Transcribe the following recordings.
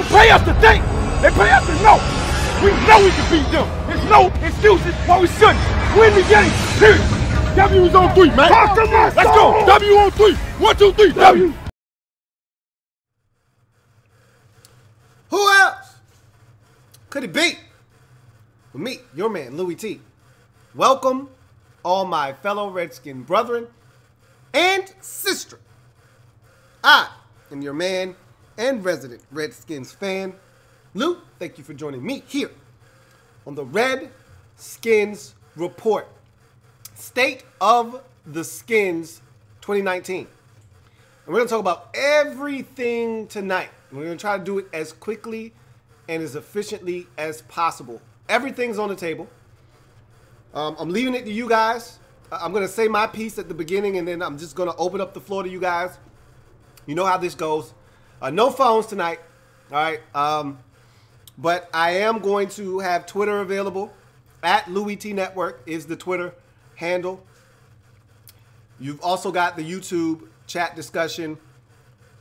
pay us to think. They pay us to know. We know we can beat them. There's no excuses why we shouldn't. Win the game. Period. W's on 3, man. Let's go. W on 3. 1, 2, 3. W. Who else could it be? With me, your man, Louie T. Welcome, all my fellow Redskin brethren and sister. I am your man and resident Redskins fan, Lou. Thank you for joining me here on the Redskins Report. State of the Skins 2019. And we're going to talk about everything tonight. We're going to try to do it as quickly and as efficiently as possible. Everything's on the table. I'm leaving it to you guys. I'm going to say my piece at the beginning, and then I'm just going to open up the floor to you guys. You know how this goes. No phones tonight. All right. But I am going to have Twitter available. At Louie T Network is the Twitter handle. You've also got the YouTube chat discussion.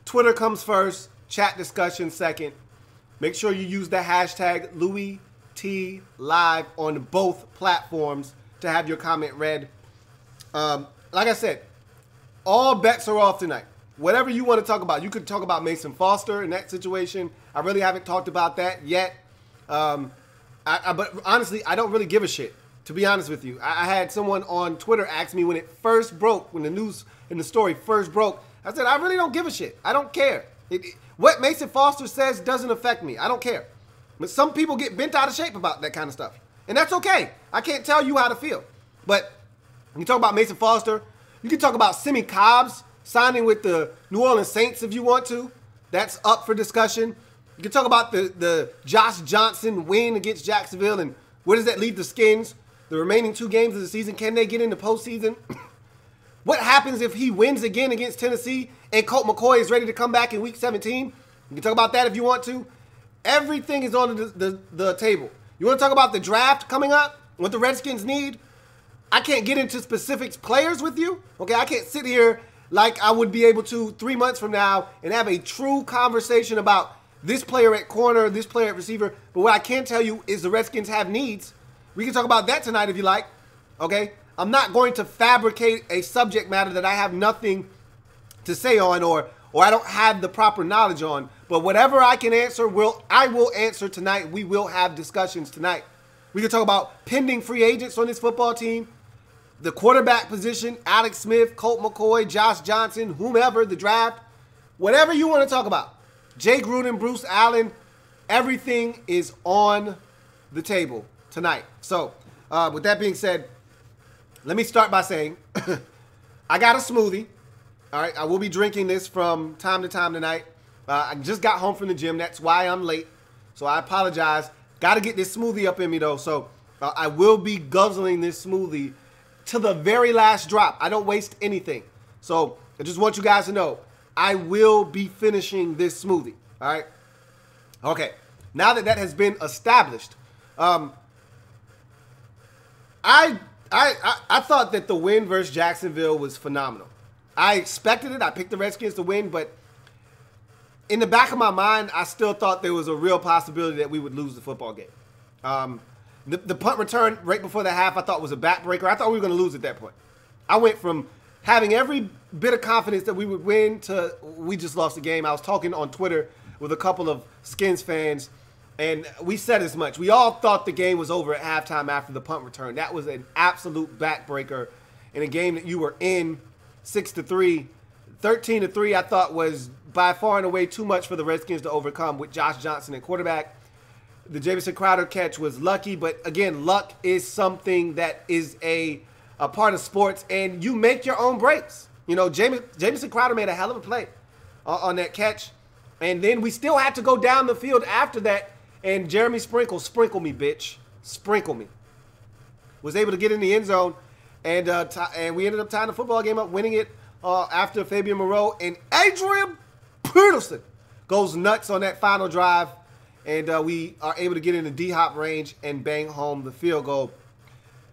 Twitter comes first, chat discussion second. Make sure you use the hashtag Louie T Live on both platforms to have your comment read. Like I said, all bets are off tonight. Whatever you want to talk about. You could talk about Mason Foster in that situation. I really haven't talked about that yet. But honestly, I don't really give a shit, to be honest with you. I had someone on Twitter ask me when it first broke, when the news and the story first broke. I said, I really don't give a shit. I don't care. What Mason Foster says doesn't affect me. I don't care. But some people get bent out of shape about that kind of stuff. And that's okay. I can't tell you how to feel. But when you talk about Mason Foster, you can talk about Simi Cobbs signing with the New Orleans Saints if you want to. That's up for discussion. You can talk about the Josh Johnson win against Jacksonville and where does that leave the Skins? The remaining 2 games of the season, can they get into postseason? What happens if he wins again against Tennessee and Colt McCoy is ready to come back in Week 17? You can talk about that if you want to. Everything is on the table. You want to talk about the draft coming up? What the Redskins need? I can't get into specific players with you. Okay, I can't sit here like I would be able to 3 months from now and have a true conversation about this player at corner, this player at receiver. But what I can tell you is the Redskins have needs. We can talk about that tonight if you like. Okay? I'm not going to fabricate a subject matter that I have nothing to say on or I don't have the proper knowledge on. But whatever I can answer, I will answer tonight. We will have discussions tonight. We can talk about pending free agents on this football team, the quarterback position, Aldon Smith, Colt McCoy, Josh Johnson, whomever, the draft, whatever you want to talk about. Jay Gruden, Bruce Allen, everything is on the table tonight. So, with that being said, let me start by saying I got a smoothie. All right, I will be drinking this from time to time tonight. I just got home from the gym. That's why I'm late. So I apologize. Got to get this smoothie up in me, though. So I will be guzzling this smoothie to the very last drop. I don't waste anything. So I just want you guys to know, I will be finishing this smoothie. All right? Okay. Now that that has been established, I thought that the win versus Jacksonville was phenomenal. I expected it. I picked the Redskins to win, but in the back of my mind, I still thought there was a real possibility that we would lose the football game. The punt return right before the half I thought was a backbreaker. I thought we were going to lose at that point. I went from having every bit of confidence that we would win to we just lost the game. I was talking on Twitter with a couple of Skins fans, and we said as much. We all thought the game was over at halftime after the punt return. That was an absolute backbreaker in a game that you were in 6-3. 13-3 I thought was by far and away too much for the Redskins to overcome with Josh Johnson at quarterback. The Jamison Crowder catch was lucky, but again, luck is something that is a part of sports, and you make your own breaks. You know, Jamison Crowder made a hell of a play on that catch, and then we still had to go down the field after that, and Jeremy Sprinkle me, bitch. Sprinkle me. Was able to get in the end zone, and we ended up tying the football game up, winning it after Fabian Moreau, and Adrian Peterson goes nuts on that final drive, and we are able to get in the D-hop range and bang home the field goal.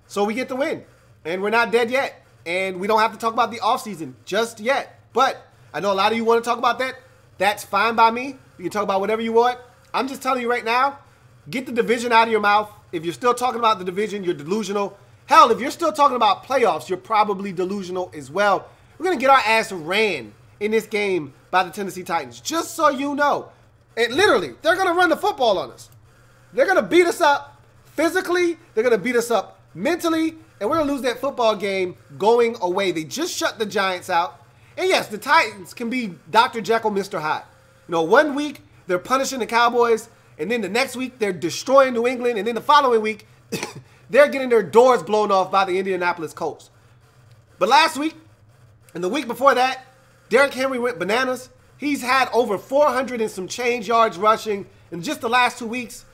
So we get the win, and we're not dead yet, and we don't have to talk about the offseason just yet. But I know a lot of you want to talk about that. That's fine by me. You can talk about whatever you want. I'm just telling you right now, get the division out of your mouth. If you're still talking about the division, you're delusional. Hell, if you're still talking about playoffs, you're probably delusional as well. We're going to get our ass ran in this game by the Tennessee Titans, just so you know. And literally, they're going to run the football on us. They're going to beat us up physically. They're going to beat us up mentally. And we're going to lose that football game going away. They just shut the Giants out. And yes, the Titans can be Dr. Jekyll, Mr. Hyde. You know, one week they're punishing the Cowboys, and then the next week they're destroying New England, and then the following week they're getting their doors blown off by the Indianapolis Colts. But last week and the week before that, Derrick Henry went bananas. He's had over 400 and some change yards rushing in just the last 2 weeks.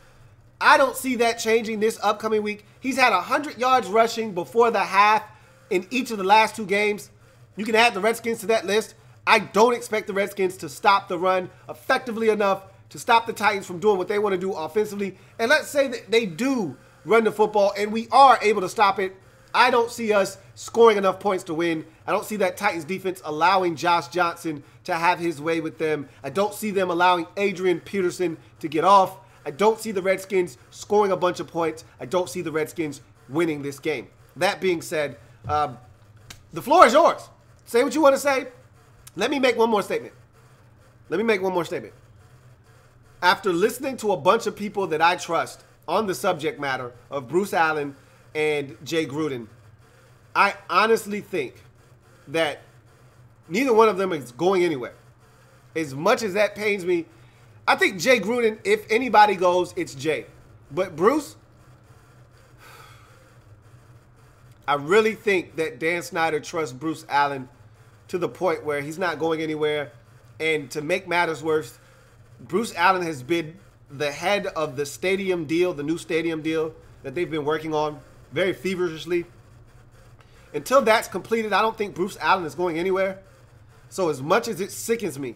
I don't see that changing this upcoming week. He's had 100 yards rushing before the half in each of the last 2 games. You can add the Redskins to that list. I don't expect the Redskins to stop the run effectively enough to stop the Titans from doing what they want to do offensively. And let's say that they do run the football and we are able to stop it. I don't see us scoring enough points to win. I don't see that Titans defense allowing Josh Johnson to have his way with them. I don't see them allowing Adrian Peterson to get off. I don't see the Redskins scoring a bunch of points. I don't see the Redskins winning this game. That being said, the floor is yours. Say what you want to say. Let me make one more statement. After listening to a bunch of people that I trust on the subject matter of Bruce Allen and Jay Gruden, I honestly think that neither one of them is going anywhere. As much as that pains me, I think Jay Gruden, if anybody goes, it's Jay. But Bruce, I really think that Dan Snyder trusts Bruce Allen to the point where he's not going anywhere. And to make matters worse, Bruce Allen has been the head of the stadium deal, the new stadium deal that they've been working on very feverishly. Until that's completed, I don't think Bruce Allen is going anywhere. So as much as it sickens me,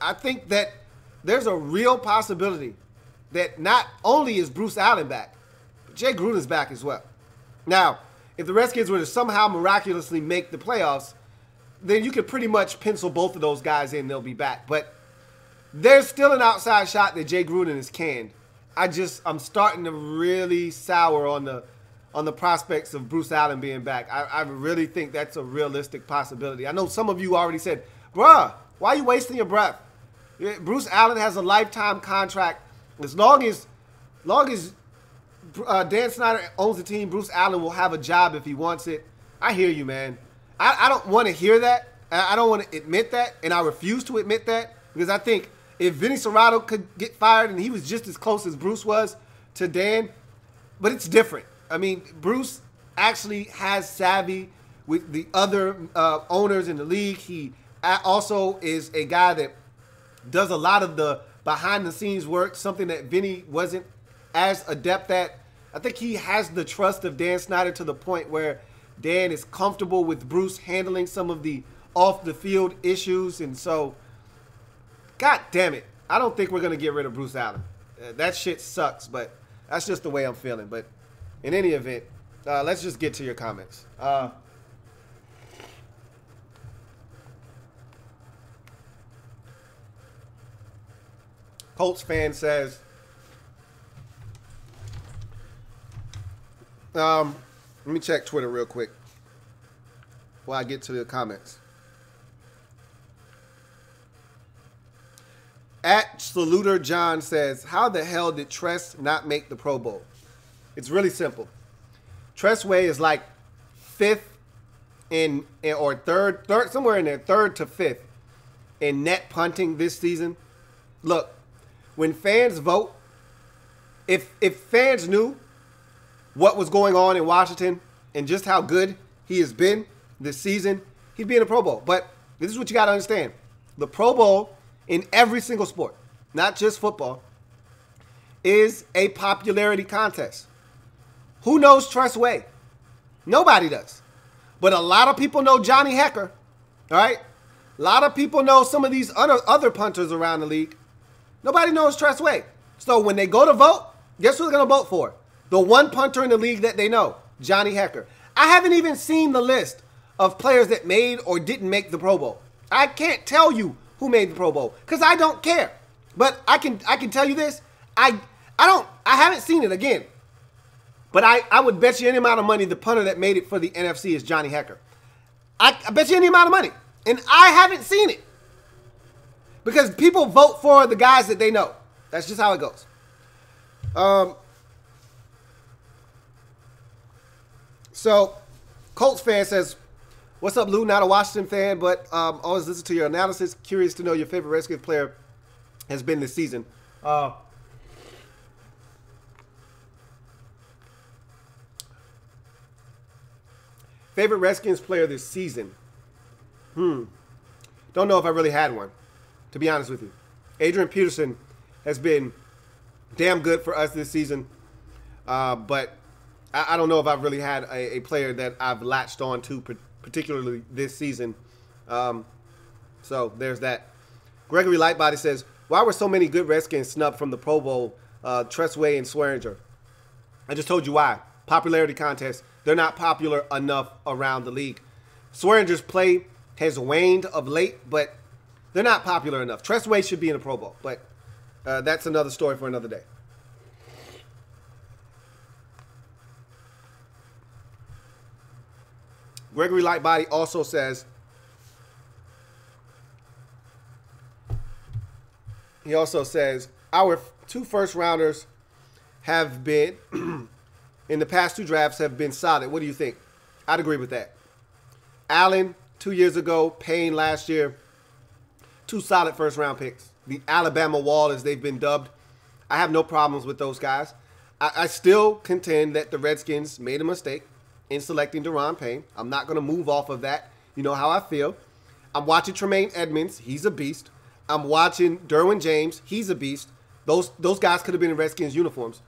I think that there's a real possibility that not only is Bruce Allen back, but Jay Gruden's back as well. Now, if the Redskins were to somehow miraculously make the playoffs, then you could pretty much pencil both of those guys in, they'll be back. But there's still an outside shot that Jay Gruden is canned. I'm starting to really sour on the prospects of Bruce Allen being back. I really think that's a realistic possibility. I know some of you already said, bruh, why are you wasting your breath? Bruce Allen has a lifetime contract. As long as Dan Snyder owns the team, Bruce Allen will have a job if he wants it. I hear you, man. I don't want to hear that. I don't want to admit that, and I refuse to admit that because I think if Vinny Serrato could get fired and he was just as close as Bruce was to Dan, but it's different. I mean, Bruce actually has savvy with the other owners in the league. He also is a guy that does a lot of the behind-the-scenes work, something that Vinny wasn't as adept at. I think he has the trust of Dan Snyder to the point where Dan is comfortable with Bruce handling some of the off-the-field issues. And so, God damn it, I don't think we're going to get rid of Bruce Allen. That shit sucks, but that's just the way I'm feeling. But in any event, let's just get to your comments. Colts fan says, let me check Twitter real quick while I get to the comments. At Saluter John says, how the hell did Tress not make the Pro Bowl? It's really simple. Tress Way is like fifth or third, somewhere in there, third to fifth in net punting this season. Look, when fans vote, if fans knew what was going on in Washington and just how good he has been this season, he'd be in the Pro Bowl. But this is what you got to understand. The Pro Bowl in every single sport, not just football, is a popularity contest. Who knows Tress Way? Nobody does. But a lot of people know Johnny Hecker, all right? A lot of people know some of these other punters around the league. Nobody knows Tress Way. So when they go to vote, guess who they're going to vote for? The one punter in the league that they know, Johnny Hecker. I haven't even seen the list of players that made or didn't make the Pro Bowl. I can't tell you who made the Pro Bowl because I don't care. But I can tell you this. I haven't seen it again. But I would bet you any amount of money the punter that made it for the NFC is Johnny Hekker. I bet you any amount of money. And I haven't seen it. Because people vote for the guys that they know. That's just how it goes. So, Colts fan says, what's up, Lou? Not a Washington fan, but always listen to your analysis. Curious to know your favorite Redskins player has been this season. Favorite Redskins player this season? Don't know if I really had one, to be honest with you. Adrian Peterson has been damn good for us this season, but I don't know if I've really had a player that I've latched on to, particularly this season. So there's that. Gregory Lightbody says, why were so many good Redskins snubbed from the Pro Bowl, Tressway and Swearinger? I just told you why. Popularity contest. They're not popular enough around the league. Swearinger's play has waned of late, but they're not popular enough. Tressway should be in the Pro Bowl, but that's another story for another day. Gregory Lightbody also says, our 2 first-rounders have been, in the past 2 drafts, have been solid. What do you think? I'd agree with that. Allen, 2 years ago. Payne last year. 2 solid first-round picks. The Alabama Wall, as they've been dubbed. I have no problems with those guys. I still contend that the Redskins made a mistake in selecting Daron Payne. I'm not going to move off of that. You know how I feel. I'm watching Tremaine Edmonds. He's a beast. I'm watching Derwin James. He's a beast. Those guys could have been in Redskins uniforms.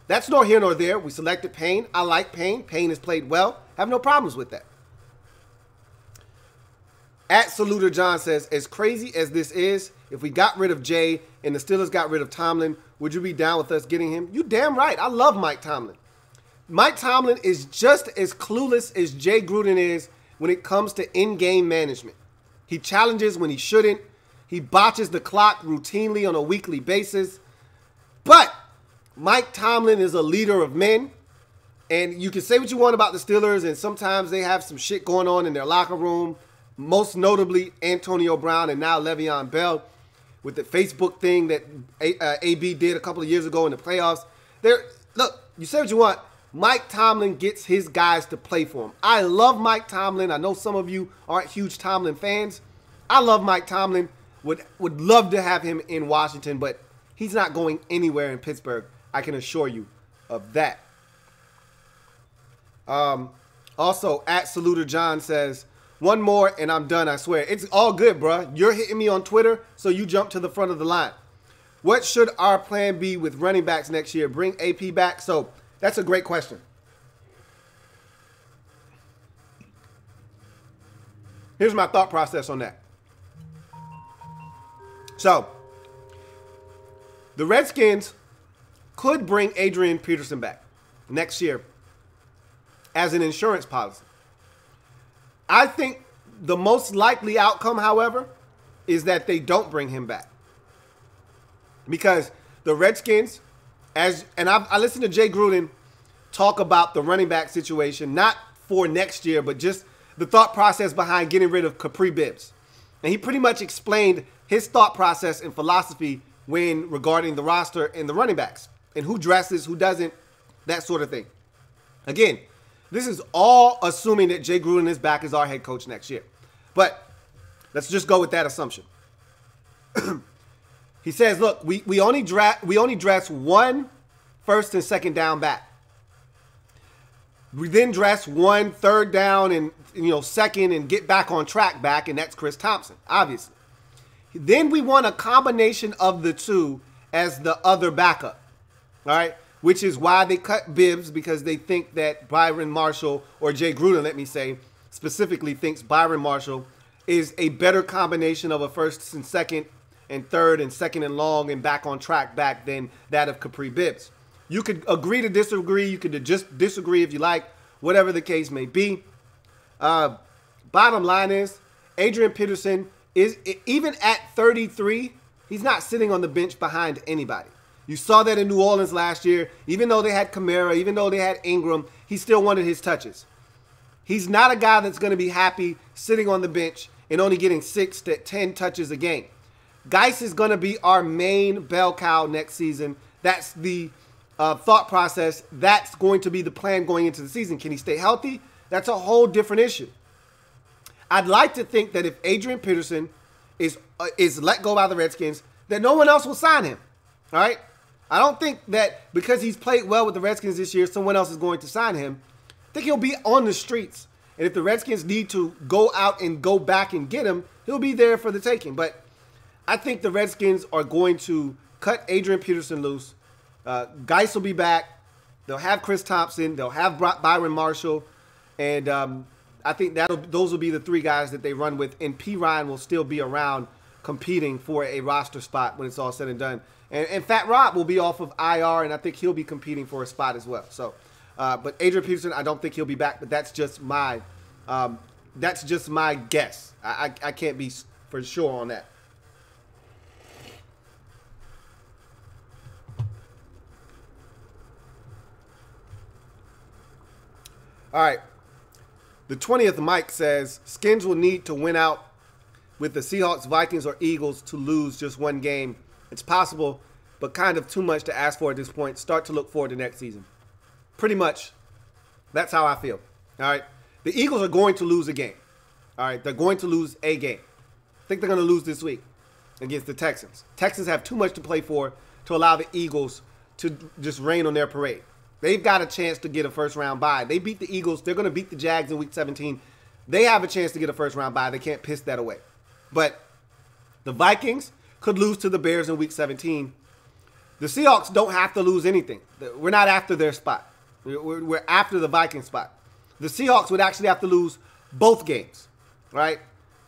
That's nor here nor there. We selected Payne. I like Payne. Payne has played well. Have no problems with that. At Saluter John says, as crazy as this is, if we got rid of Jay and the Steelers got rid of Tomlin, would you be down with us getting him? You damn right. I love Mike Tomlin. Mike Tomlin is just as clueless as Jay Gruden is when it comes to in-game management. He challenges when he shouldn't. He botches the clock routinely on a weekly basis. But Mike Tomlin is a leader of men. And you can say what you want about the Steelers, and sometimes they have some shit going on in their locker room. Most notably, Antonio Brown and now Le'Veon Bell with the Facebook thing that A.B. did a couple of years ago in the playoffs. Look, you say what you want. Mike Tomlin gets his guys to play for him. I love Mike Tomlin. I know some of you aren't huge Tomlin fans. I love Mike Tomlin. Would love to have him in Washington, but he's not going anywhere in Pittsburgh. I can assure you of that. Also, at Saluter John says, one more and I'm done, I swear. It's all good, bro. You're hitting me on Twitter, so you jump to the front of the line. What should our plan be with running backs next year? Bring AP back? So that's a great question. Here's my thought process on that. So, the Redskins could bring Adrian Peterson back next year as an insurance policy. I think the most likely outcome, however, is that they don't bring him back. Because the Redskins, I listened to Jay Gruden talk about the running back situation, not for next year, but just the thought process behind getting rid of Capri Bibbs. And he pretty much explained his thought process and philosophy when regarding the roster and the running backs and who dresses, who doesn't, that sort of thing. Again, this is all assuming that Jay Gruden is back as our head coach next year. But let's just go with that assumption. He says, look, we only dress 1 first and second down back. We then dress 1 third down and second and get back on track back, and that's Chris Thompson, obviously. Then we want a combination of the two as the other backup. All right? Which is why they cut Bibbs, because they think that Byron Marshall, or Jay Gruden, let me say, specifically thinks Byron Marshall is a better combination of a first and second and third and second and long and back on track back than that of Capri Bibbs. You could agree to disagree. You could just disagree if you like, whatever the case may be. Bottom line is, Adrian Peterson is, even at 33, He's not sitting on the bench behind anybody. You saw that in New Orleans last year. Even though they had Kamara, even though they had Ingram, he still wanted his touches. He's not a guy that's going to be happy sitting on the bench and only getting 6 to 10 touches a game. Geis is going to be our main bell cow next season. That's the thought process. That's going to be the plan going into the season. Can he stay healthy? That's a whole different issue. I'd like to think that if Adrian Peterson is let go by the Redskins, that no one else will sign him. All right? I don't think that because he's played well with the Redskins this year, someone else is going to sign him. I think he'll be on the streets. And if the Redskins need to go out and go back and get him, he'll be there for the taking. But I think the Redskins are going to cut Adrian Peterson loose. Geis will be back. They'll have Chris Thompson. They'll have Byron Marshall. And I think those will be the 3 guys that they run with. And P. Ryan will still be around competing for a roster spot when it's all said and done. And Fat Rob will be off of IR, and I think he'll be competing for a spot as well. So, but Adrian Peterson, I don't think he'll be back. But that's just my guess. I can't be for sure on that. All right. The 20th Mike says, Skins will need to win out with the Seahawks, Vikings, or Eagles to lose just one game. It's possible, but kind of too much to ask for at this point. Start to look forward to next season. Pretty much, that's how I feel. All right. The Eagles are going to lose a game. All right. They're going to lose a game. I think they're going to lose this week against the Texans. Texans have too much to play for to allow the Eagles to just rain on their parade. They've got a chance to get a first-round bye. They beat the Eagles. They're going to beat the Jags in Week 17. They have a chance to get a first-round bye. They can't piss that away. But the Vikings could lose to the Bears in Week 17. The Seahawks don't have to lose anything. We're not after their spot. We're after the Viking spot. The Seahawks would actually have to lose both games, right,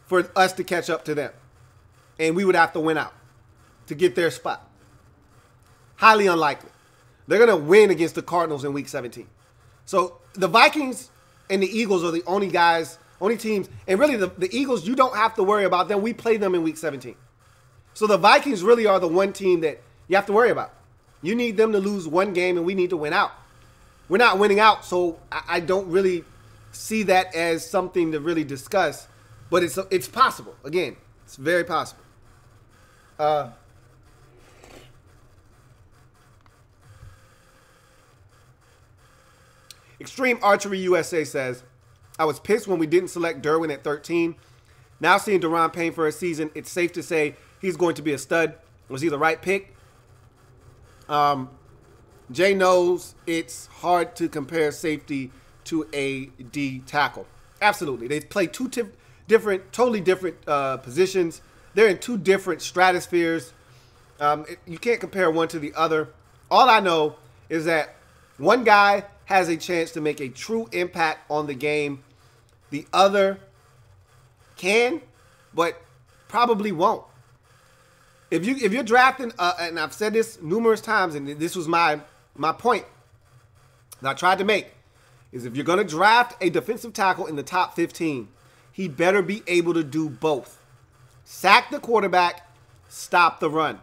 for us to catch up to them. And we would have to win out to get their spot. Highly unlikely. They're going to win against the Cardinals in Week 17. So the Vikings and the Eagles are the only teams. And really, the Eagles, you don't have to worry about them. We play them in Week 17. So the Vikings really are the one team that you have to worry about. You need them to lose one game, and we need to win out. We're not winning out, so I don't really see that as something to really discuss. But it's possible. Again, it's very possible. Extreme Archery USA says, I was pissed when we didn't select Derwin at 13. Now seeing Daron Payne for a season, it's safe to say he's going to be a stud. Was he the right pick? Jay knows it's hard to compare safety to a D tackle. Absolutely. They play totally different positions. They're in 2 different stratospheres. You can't compare one to the other. All I know is that one guy has a chance to make a true impact on the game. The other can, but probably won't. If you're drafting, and I've said this numerous times, and this was my point that I tried to make, is if you're going to draft a defensive tackle in the top 15, he better be able to do both. Sack the quarterback, stop the run.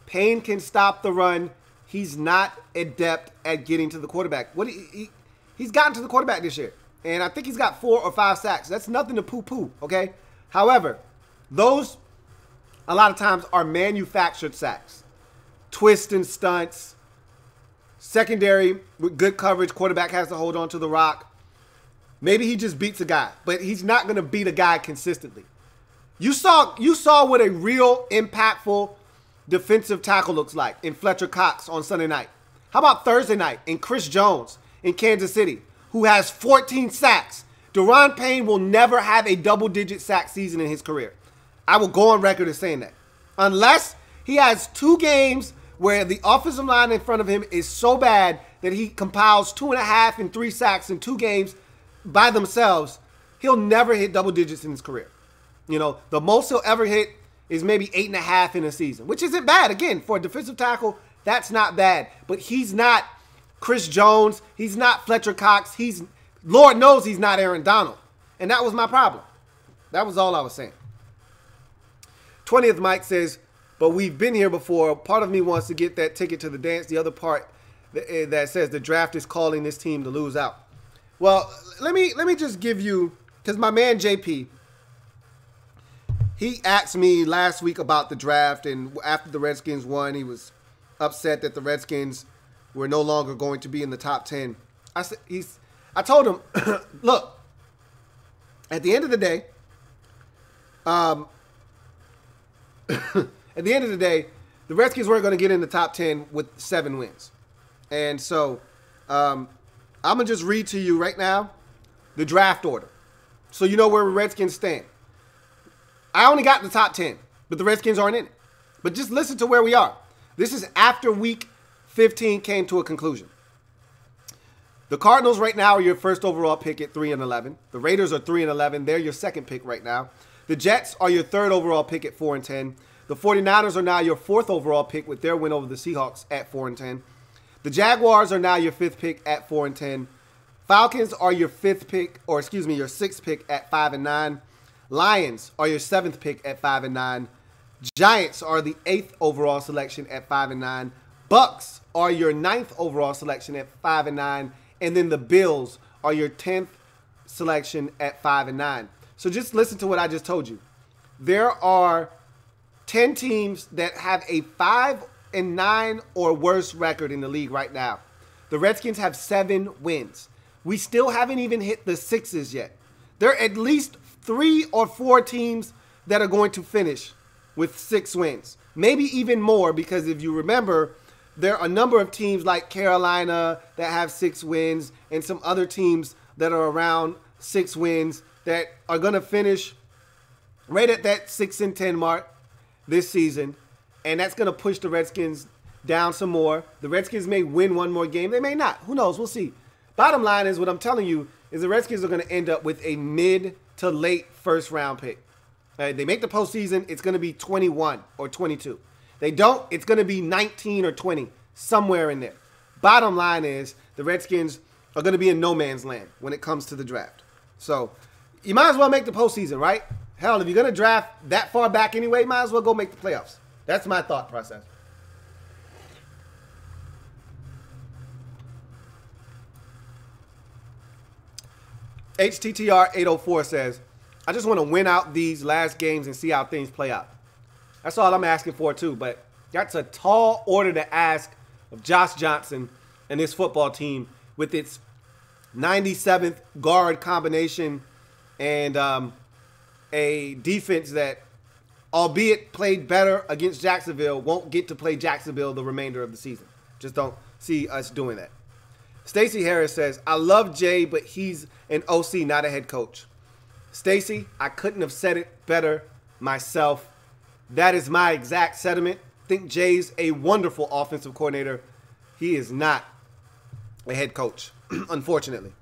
Payne can stop the run. He's not adept at getting to the quarterback. He's gotten to the quarterback this year, and I think he's got 4 or 5 sacks. That's nothing to poo-poo, okay? However, those a lot of times are manufactured sacks. Twists and stunts. Secondary with good coverage. Quarterback has to hold on to the rock. Maybe he just beats a guy, but he's not going to beat a guy consistently. You saw what a real impactful defensive tackle looks like in Fletcher Cox on Sunday night. How about Thursday night in Chris Jones in Kansas City, who has 14 sacks? Daron Payne will never have a double-digit sack season in his career. I will go on record as saying that. Unless he has 2 games where the offensive line in front of him is so bad that he compiles 2.5 and 3 sacks in 2 games by themselves, he'll never hit double digits in his career. You know, the most he'll ever hit is maybe 8.5 in a season, which isn't bad. Again, for a defensive tackle, that's not bad. But he's not Chris Jones. He's not Fletcher Cox. Lord knows he's not Aaron Donald. And that was my problem. That was all I was saying. 20th Mike says, but we've been here before. Part of me wants to get that ticket to the dance. The other part that says the draft is calling this team to lose out. Well, let me just give you, because my man JP, he asked me last week about the draft, and after the Redskins won, he was upset that the Redskins were no longer going to be in the top 10. I told him, look, at the end of the day, the Redskins weren't going to get in the top 10 with 7 wins. And so I'm going to just read to you right now the draft order, so you know where the Redskins stand. I only got the top 10, but the Redskins aren't in it. But just listen to where we are. This is after week 15 came to a conclusion. The Cardinals right now are your first overall pick at 3-11. The Raiders are 3-11. They're your second pick right now. The Jets are your third overall pick at 4-10. The 49ers are now your fourth overall pick with their win over the Seahawks at 4-10. The Jaguars are now your fifth pick at 4-10. Falcons are your fifth pick, or excuse me, your sixth pick at 5-9. Lions are your seventh pick at 5-9. Giants are the 8th overall selection at 5-9. Bucks are your 9th overall selection at 5-9. And then the Bills are your 10th selection at 5-9. So just listen to what I just told you. There are 10 teams that have a 5-9 or worse record in the league right now. The Redskins have 7 wins. We still haven't even hit the 6s yet. There are at least 3 or 4 teams that are going to finish with 6 wins. Maybe even more, because if you remember, there are a number of teams like Carolina that have 6 wins and some other teams that are around 6 wins that are going to finish right at that 6-10 mark this season. And that's going to push the Redskins down some more. The Redskins may win one more game. They may not. Who knows? We'll see. Bottom line is, what I'm telling you is the Redskins are going to end up with a mid to late first round pick. They make the postseason, it's going to be 21 or 22. They don't, it's going to be 19 or 20, somewhere in there. Bottom line is, the Redskins are going to be in no man's land when it comes to the draft. So, you might as well make the postseason, right? Hell, if you're going to draft that far back anyway, you might as well go make the playoffs. That's my thought process. HTTR 804 says, I just want to win out these last games and see how things play out. That's all I'm asking for too, but that's a tall order to ask of Josh Johnson and this football team with its 97th guard combination and a defense that, albeit played better against Jacksonville, won't get to play Jacksonville the remainder of the season. Just don't see us doing that. Stacey Harris says, I love Jay, but he's an OC, not a head coach. Stacey, I couldn't have said it better myself. That is my exact sentiment. I think Jay's a wonderful offensive coordinator. He is not a head coach, unfortunately.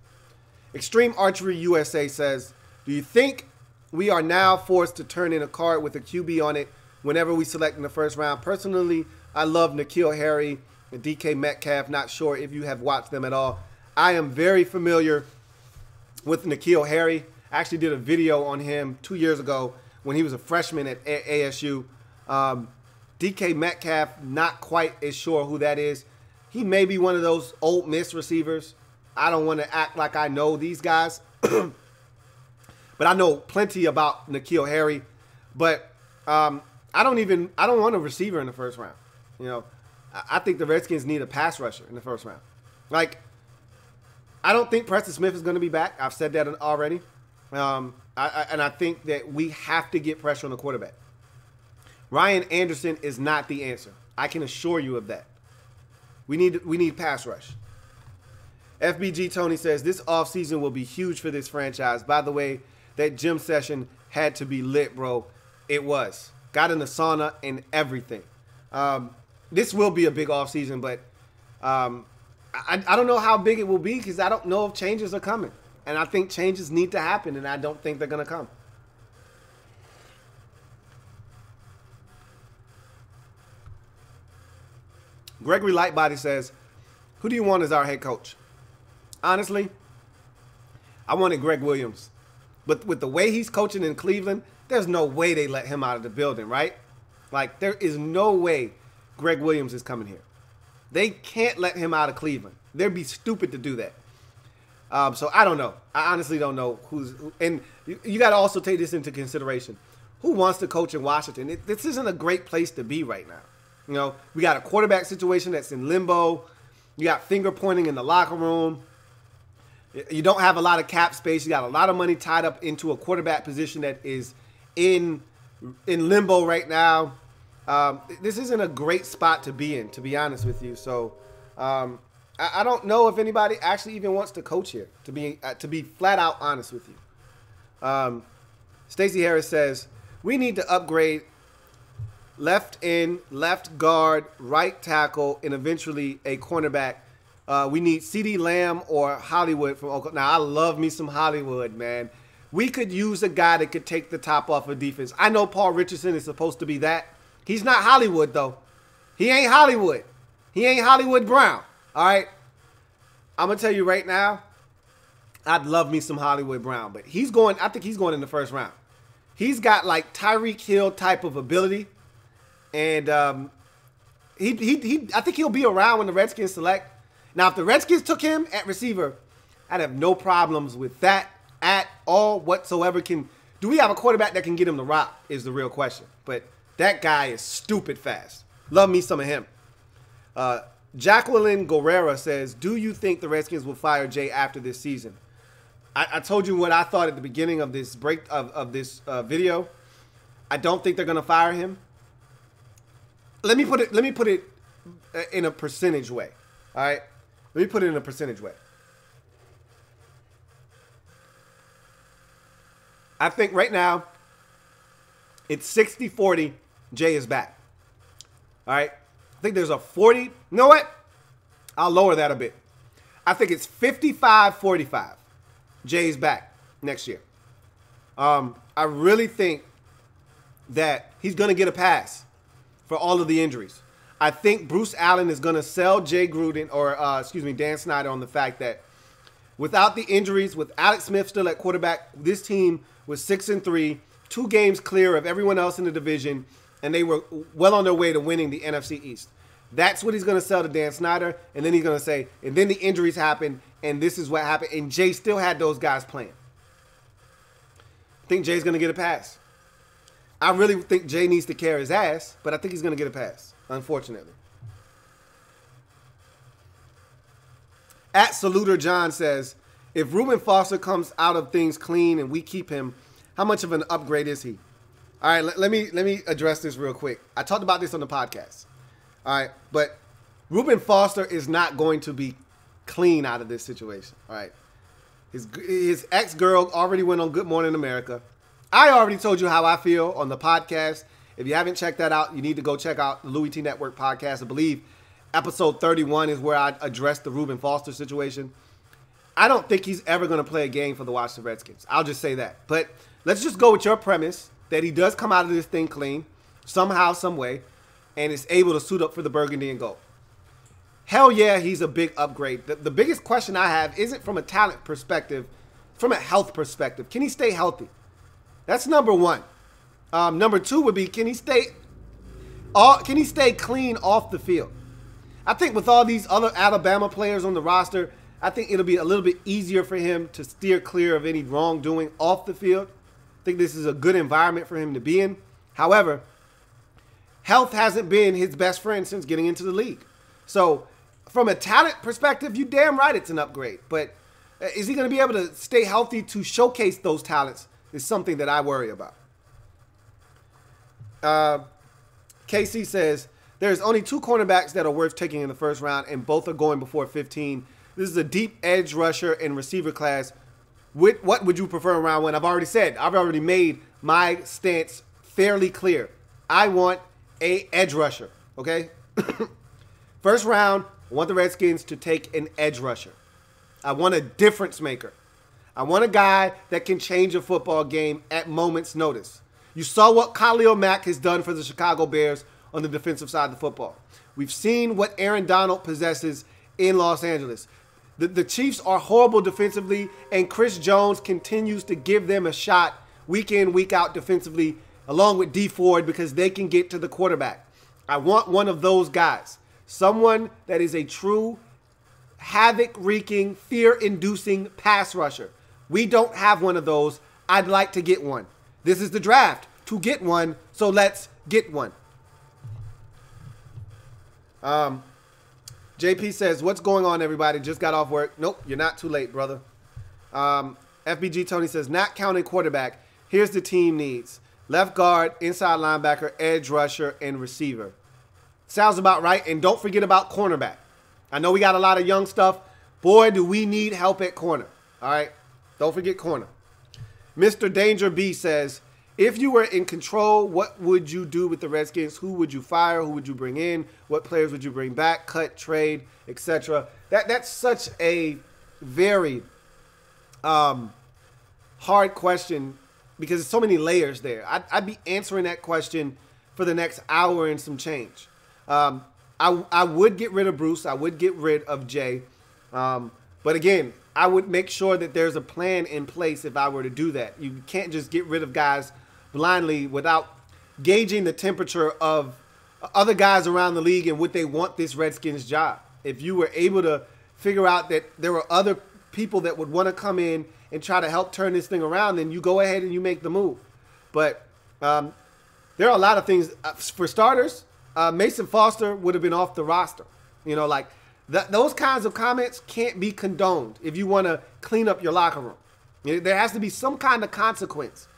Extreme Archery USA says, do you think we are now forced to turn in a card with a QB on it whenever we select in the first round? Personally, I love N'Keal Harry and DK Metcalf. Not sure if you have watched them at all. I am very familiar with N'Keal Harry. I actually did a video on him 2 years ago when he was a freshman at ASU. DK Metcalf, not quite as sure who that is. He may be one of those Ole Miss receivers. I don't want to act like I know these guys. But I know plenty about N'Keal Harry. But I don't want a receiver in the first round. You know, I think the Redskins need a pass rusher in the first round. Like, I don't think Preston Smith is going to be back. I've said that already. And I think that we have to get pressure on the quarterback. Ryan Anderson is not the answer. I can assure you of that. We need pass rush. FBG Tony says, this offseason will be huge for this franchise. By the way, that gym session had to be lit, bro. It was. Got in the sauna and everything. This will be a big offseason, but I don't know how big it will be because I don't know if changes are coming. And I think changes need to happen, and I don't think they're going to come. Gregory Lightbody says, who do you want as our head coach? Honestly, I wanted Greg Williams. But with the way he's coaching in Cleveland, there's no way they let him out of the building, right? Like, there is no way Greg Williams is coming here. They can't let him out of Cleveland. They'd be stupid to do that. So I don't know. I honestly don't know who's. And you got to also take this into consideration. Who wants to coach in Washington? This isn't a great place to be right now. You know, we got a quarterback situation that's in limbo. You got finger pointing in the locker room. You don't have a lot of cap space. You got a lot of money tied up into a quarterback position that is in limbo right now. This isn't a great spot to be in, to be honest with you. So I don't know if anybody actually even wants to coach here, to be flat out honest with you. Stacey Harris says, we need to upgrade left end, left guard, right tackle, and eventually a cornerback. We need CeeDee Lamb or Hollywood from Oklahoma. Now, I love me some Hollywood, man. We could use a guy that could take the top off of defense. I know Paul Richardson is supposed to be that. He's not Hollywood, though. He ain't Hollywood. He ain't Hollywood Brown, all right? I'm going to tell you right now, I'd love me some Hollywood Brown, but I think he's going in the first round. He's got like Tyreek Hill type of ability, and I think he'll be around when the Redskins select. Now, if the Redskins took him at receiver, I'd have no problems with that at all whatsoever. Do we have a quarterback that can get him to rock is the real question. But that guy is stupid fast. Love me some of him. Jacqueline Guerrera says, do you think the Redskins will fire Jay after this season? I told you what I thought at the beginning of this video. I don't think they're going to fire him. Let me put it in a percentage way. All right? Let me put it in a percentage way. I think right now it's 60-40 Jay is back. All right? I think there's a 40. You know what? I'll lower that a bit. I think it's 55-45. Jay's back next year. I really think that he's going to get a pass for all of the injuries. I think Bruce Allen is going to sell Jay Gruden or, Dan Snyder on the fact that without the injuries, with Alex Smith still at quarterback, this team was 6-3, 2 games clear of everyone else in the division, and they were well on their way to winning the NFC East. That's what he's going to sell to Dan Snyder, and then he's going to say, and then the injuries happened, and this is what happened, and Jay still had those guys playing. I think Jay's going to get a pass. I really think Jay needs to carry his ass, but I think he's going to get a pass, unfortunately. At Saluter John says, if Reuben Foster comes out of things clean and we keep him, how much of an upgrade is he? All right, let me address this real quick. I talked about this on the podcast. All right, but Reuben Foster is not going to be clean out of this situation. All right, his ex-girl already went on Good Morning America. I already told you how I feel on the podcast. If you haven't checked that out, you need to go check out the Louie T Network podcast. I believe episode 31 is where I addressed the Reuben Foster situation. I don't think he's ever going to play a game for the Washington Redskins. I'll just say that. But let's just go with your premise that he does come out of this thing clean somehow, some way, and is able to suit up for the burgundy and gold. Hell yeah, he's a big upgrade. The biggest question I have isn't from a talent perspective, from a health perspective. Can he stay healthy? That's number one. Number two would be, can he stay clean off the field? I think with all these other Alabama players on the roster, I think it'll be a little bit easier for him to steer clear of any wrongdoing off the field. I think this is a good environment for him to be in. However, health hasn't been his best friend since getting into the league. So from a talent perspective, you damn right it's an upgrade. But is he going to be able to stay healthy to showcase those talents is something that I worry about. KC says, there's only 2 cornerbacks that are worth taking in the first round, and both are going before 15. This is a deep edge rusher and receiver class. What would you prefer in round 1? I've already made my stance fairly clear. I want a edge rusher, okay? First round, I want the Redskins to take an edge rusher. I want a difference maker. I want a guy that can change a football game at moment's notice. You saw what Khalil Mack has done for the Chicago Bears on the defensive side of the football. We've seen what Aaron Donald possesses in Los Angeles. The Chiefs are horrible defensively, and Chris Jones continues to give them a shot week in, week out defensively. along with D Ford, because they can get to the quarterback. I want one of those guys. Someone that is a true havoc-wreaking, fear-inducing pass rusher. We don't have one of those. I'd like to get one. This is the draft to get one, so let's get one. JP says, what's going on, everybody? Just got off work. Nope, you're not too late, brother. FBG Tony says, not counting quarterback, here's the team needs. Left guard, inside linebacker, edge rusher, and receiver. Sounds about right. And don't forget about cornerback. I know we got a lot of young stuff. Boy, do we need help at corner. All right? Don't forget corner. Mr. Danger B says, if you were in control, what would you do with the Redskins? Who would you fire? Who would you bring in? What players would you bring back, cut, trade, etc.? That's such a very hard question because there's so many layers there. I'd be answering that question for the next hour and some change. I would get rid of Bruce. I would get rid of Jay. But again, I would make sure that there's a plan in place if I were to do that. You can't just get rid of guys blindly without gauging the temperature of other guys around the league and what they want this Redskins job. If you were able to figure out that there were other people that would want to come in and try to help turn this thing around, then you go ahead and you make the move. But there are a lot of things. For starters, Mason Foster would have been off the roster. You know, like those kinds of comments can't be condoned if you want to clean up your locker room. There has to be some kind of consequence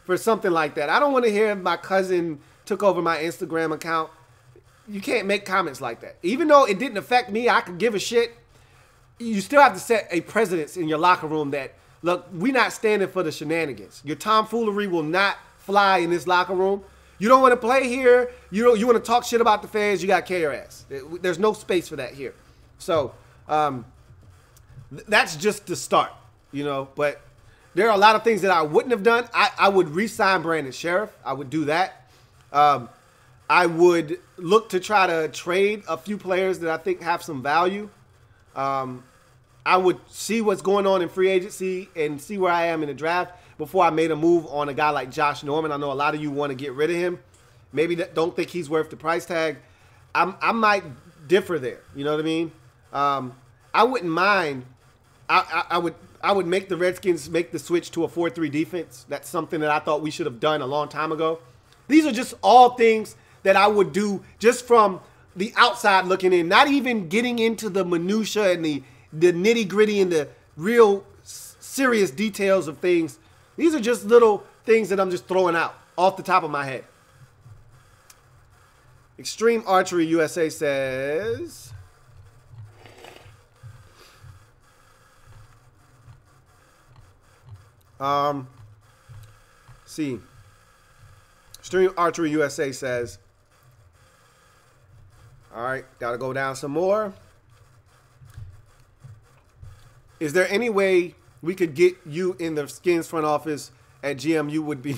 for something like that. I don't want to hear my cousin took over my Instagram account. You can't make comments like that. Even though it didn't affect me, I could give a shit. You still have to set a precedence in your locker room that, look, we're not standing for the shenanigans. Your tomfoolery will not fly in this locker room. You don't want to play here. You want to talk shit about the fans, you got to carry your ass. There's no space for that here. So that's just the start, you know. But there are a lot of things that I wouldn't have done. I would re-sign Brandon Sheriff. I would do that. I would look to try to trade a few players that I think have some value. I would see what's going on in free agency and see where I am in the draft before I made a move on a guy like Josh Norman. I know a lot of you want to get rid of him. Maybe don't think he's worth the price tag. I might differ there. You know what I mean? I wouldn't mind. I would make the Redskins make the switch to a 4-3 defense. That's something that I thought we should have done a long time ago. These are just all things that I would do just from the outside looking in, not even getting into the minutia and the nitty gritty and the real serious details of things. These are just little things that I'm just throwing out off the top of my head. Extreme Archery USA says, see, Extreme Archery USA says, all right, got to go down some more. Is there any way we could get you in the Skins front office at GM? You would be,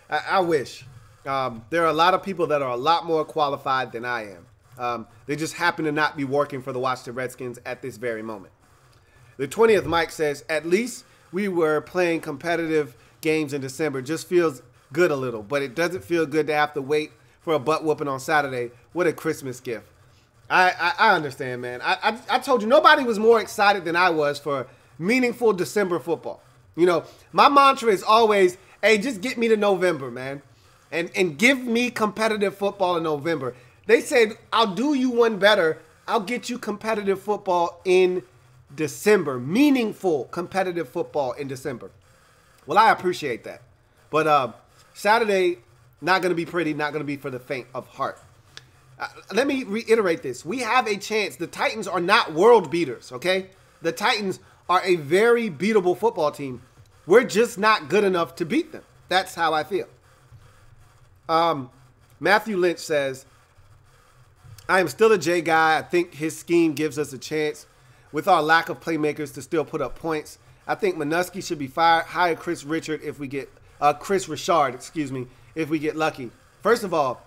I wish. There are a lot of people that are a lot more qualified than I am. They just happen to not be working for the Washington Redskins at this very moment. The 20th Mike says, at least we were playing competitive games in December. Just feels good a little, but it doesn't feel good to have to wait for a butt whooping on Saturday. What a Christmas gift. I understand, man. I told you, nobody was more excited than I was for meaningful December football. You know, my mantra is always, hey, just get me to November, man. And give me competitive football in November. They said, I'll do you one better. I'll get you competitive football in December. Meaningful competitive football in December. Well, I appreciate that. But Saturday, not going to be pretty, not going to be for the faint of heart. Let me reiterate this. We have a chance. The Titans are not world beaters, okay? The Titans are a very beatable football team. We're just not good enough to beat them. That's how I feel. Matthew Lynch says, I am still a Jay guy. I think his scheme gives us a chance with our lack of playmakers to still put up points. I think Minuski should be fired. Hire Chris Richard if we get Chris Richard, excuse me, if we get lucky. First of all,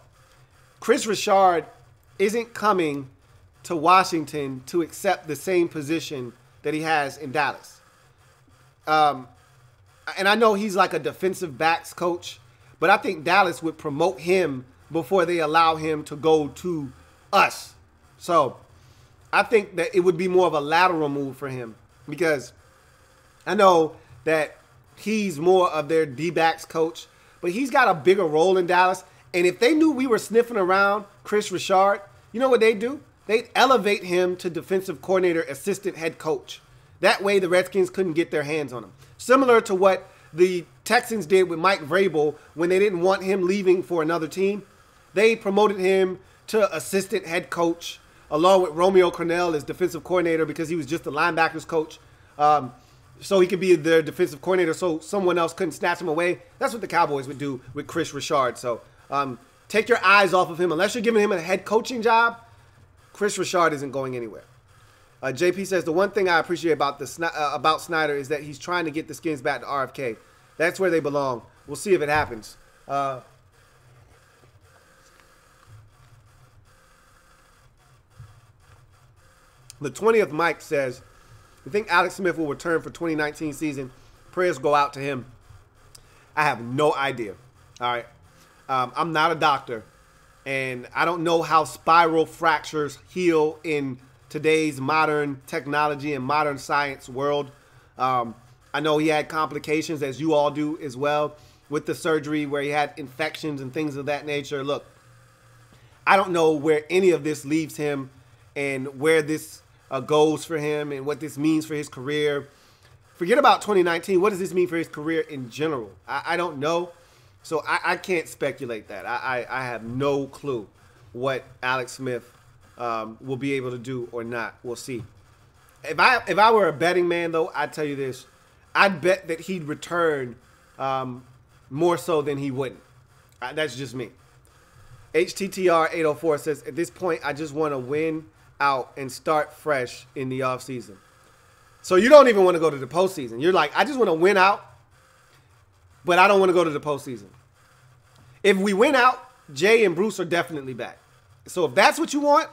Chris Richard isn't coming to Washington to accept the same position that he has in Dallas. And I know he's like a defensive backs coach, But I think Dallas would promote him before they allow him to go to us. So I think that it would be more of a lateral move for him, because I know that he's more of their D-backs coach, but he's got a bigger role in Dallas. And if they knew we were sniffing around Chris Richard, you know what they'd do? They'd elevate him to defensive coordinator, assistant head coach. That way the Redskins couldn't get their hands on him. Similar to what the Texans did with Mike Vrabel when they didn't want him leaving for another team. They promoted him to assistant head coach, along with Romeo Crennel as defensive coordinator, because he was just a linebackers coach. So he could be their defensive coordinator so someone else couldn't snatch him away. That's what the Cowboys would do with Chris Richard. So take your eyes off of him. Unless you're giving him a head coaching job, Chris Richard isn't going anywhere. JP says, the one thing I appreciate about Snyder is that he's trying to get the Skins back to RFK. That's where they belong. We'll see if it happens. The 20th Mike says, you think Alex Smith will return for 2019 season? Prayers go out to him. I have no idea. All right. I'm not a doctor, and I don't know how spiral fractures heal in today's modern technology and modern science world. I know he had complications, as you all do as well, with the surgery where he had infections and things of that nature. Look, I don't know where any of this leaves him and where this goes for him and what this means for his career. Forget about 2019. What does this mean for his career in general? I don't know. So I can't speculate that. I have no clue what Alex Smith will be able to do or not. We'll see. If I were a betting man, though, I'd tell you this. I'd bet that he'd return more so than he wouldn't. That's just me. HTTR 804 says, at this point, I just want to win out and start fresh in the offseason. So you don't even want to go to the postseason. You're like, I just want to win out, but I don't want to go to the postseason. If we win out, Jay and Bruce are definitely back. So if that's what you want,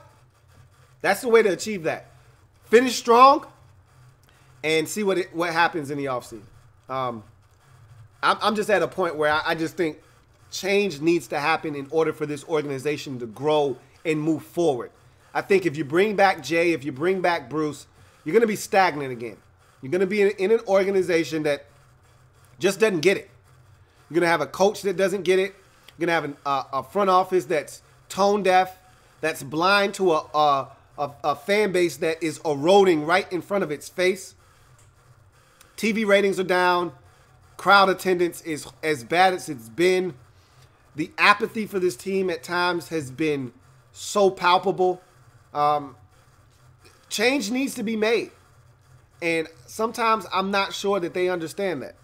that's the way to achieve that. Finish strong and see what happens in the offseason. I'm just at a point where I just think change needs to happen in order for this organization to grow and move forward. I think if you bring back Jay, if you bring back Bruce, you're going to be stagnant again. You're going to be in an organization that just doesn't get it. You're going to have a coach that doesn't get it. You're going to have a front office that's tone deaf, that's blind to a fan base that is eroding right in front of its face. TV ratings are down. Crowd attendance is as bad as it's been. The apathy for this team at times has been so palpable. Change needs to be made. And sometimes I'm not sure that they understand that.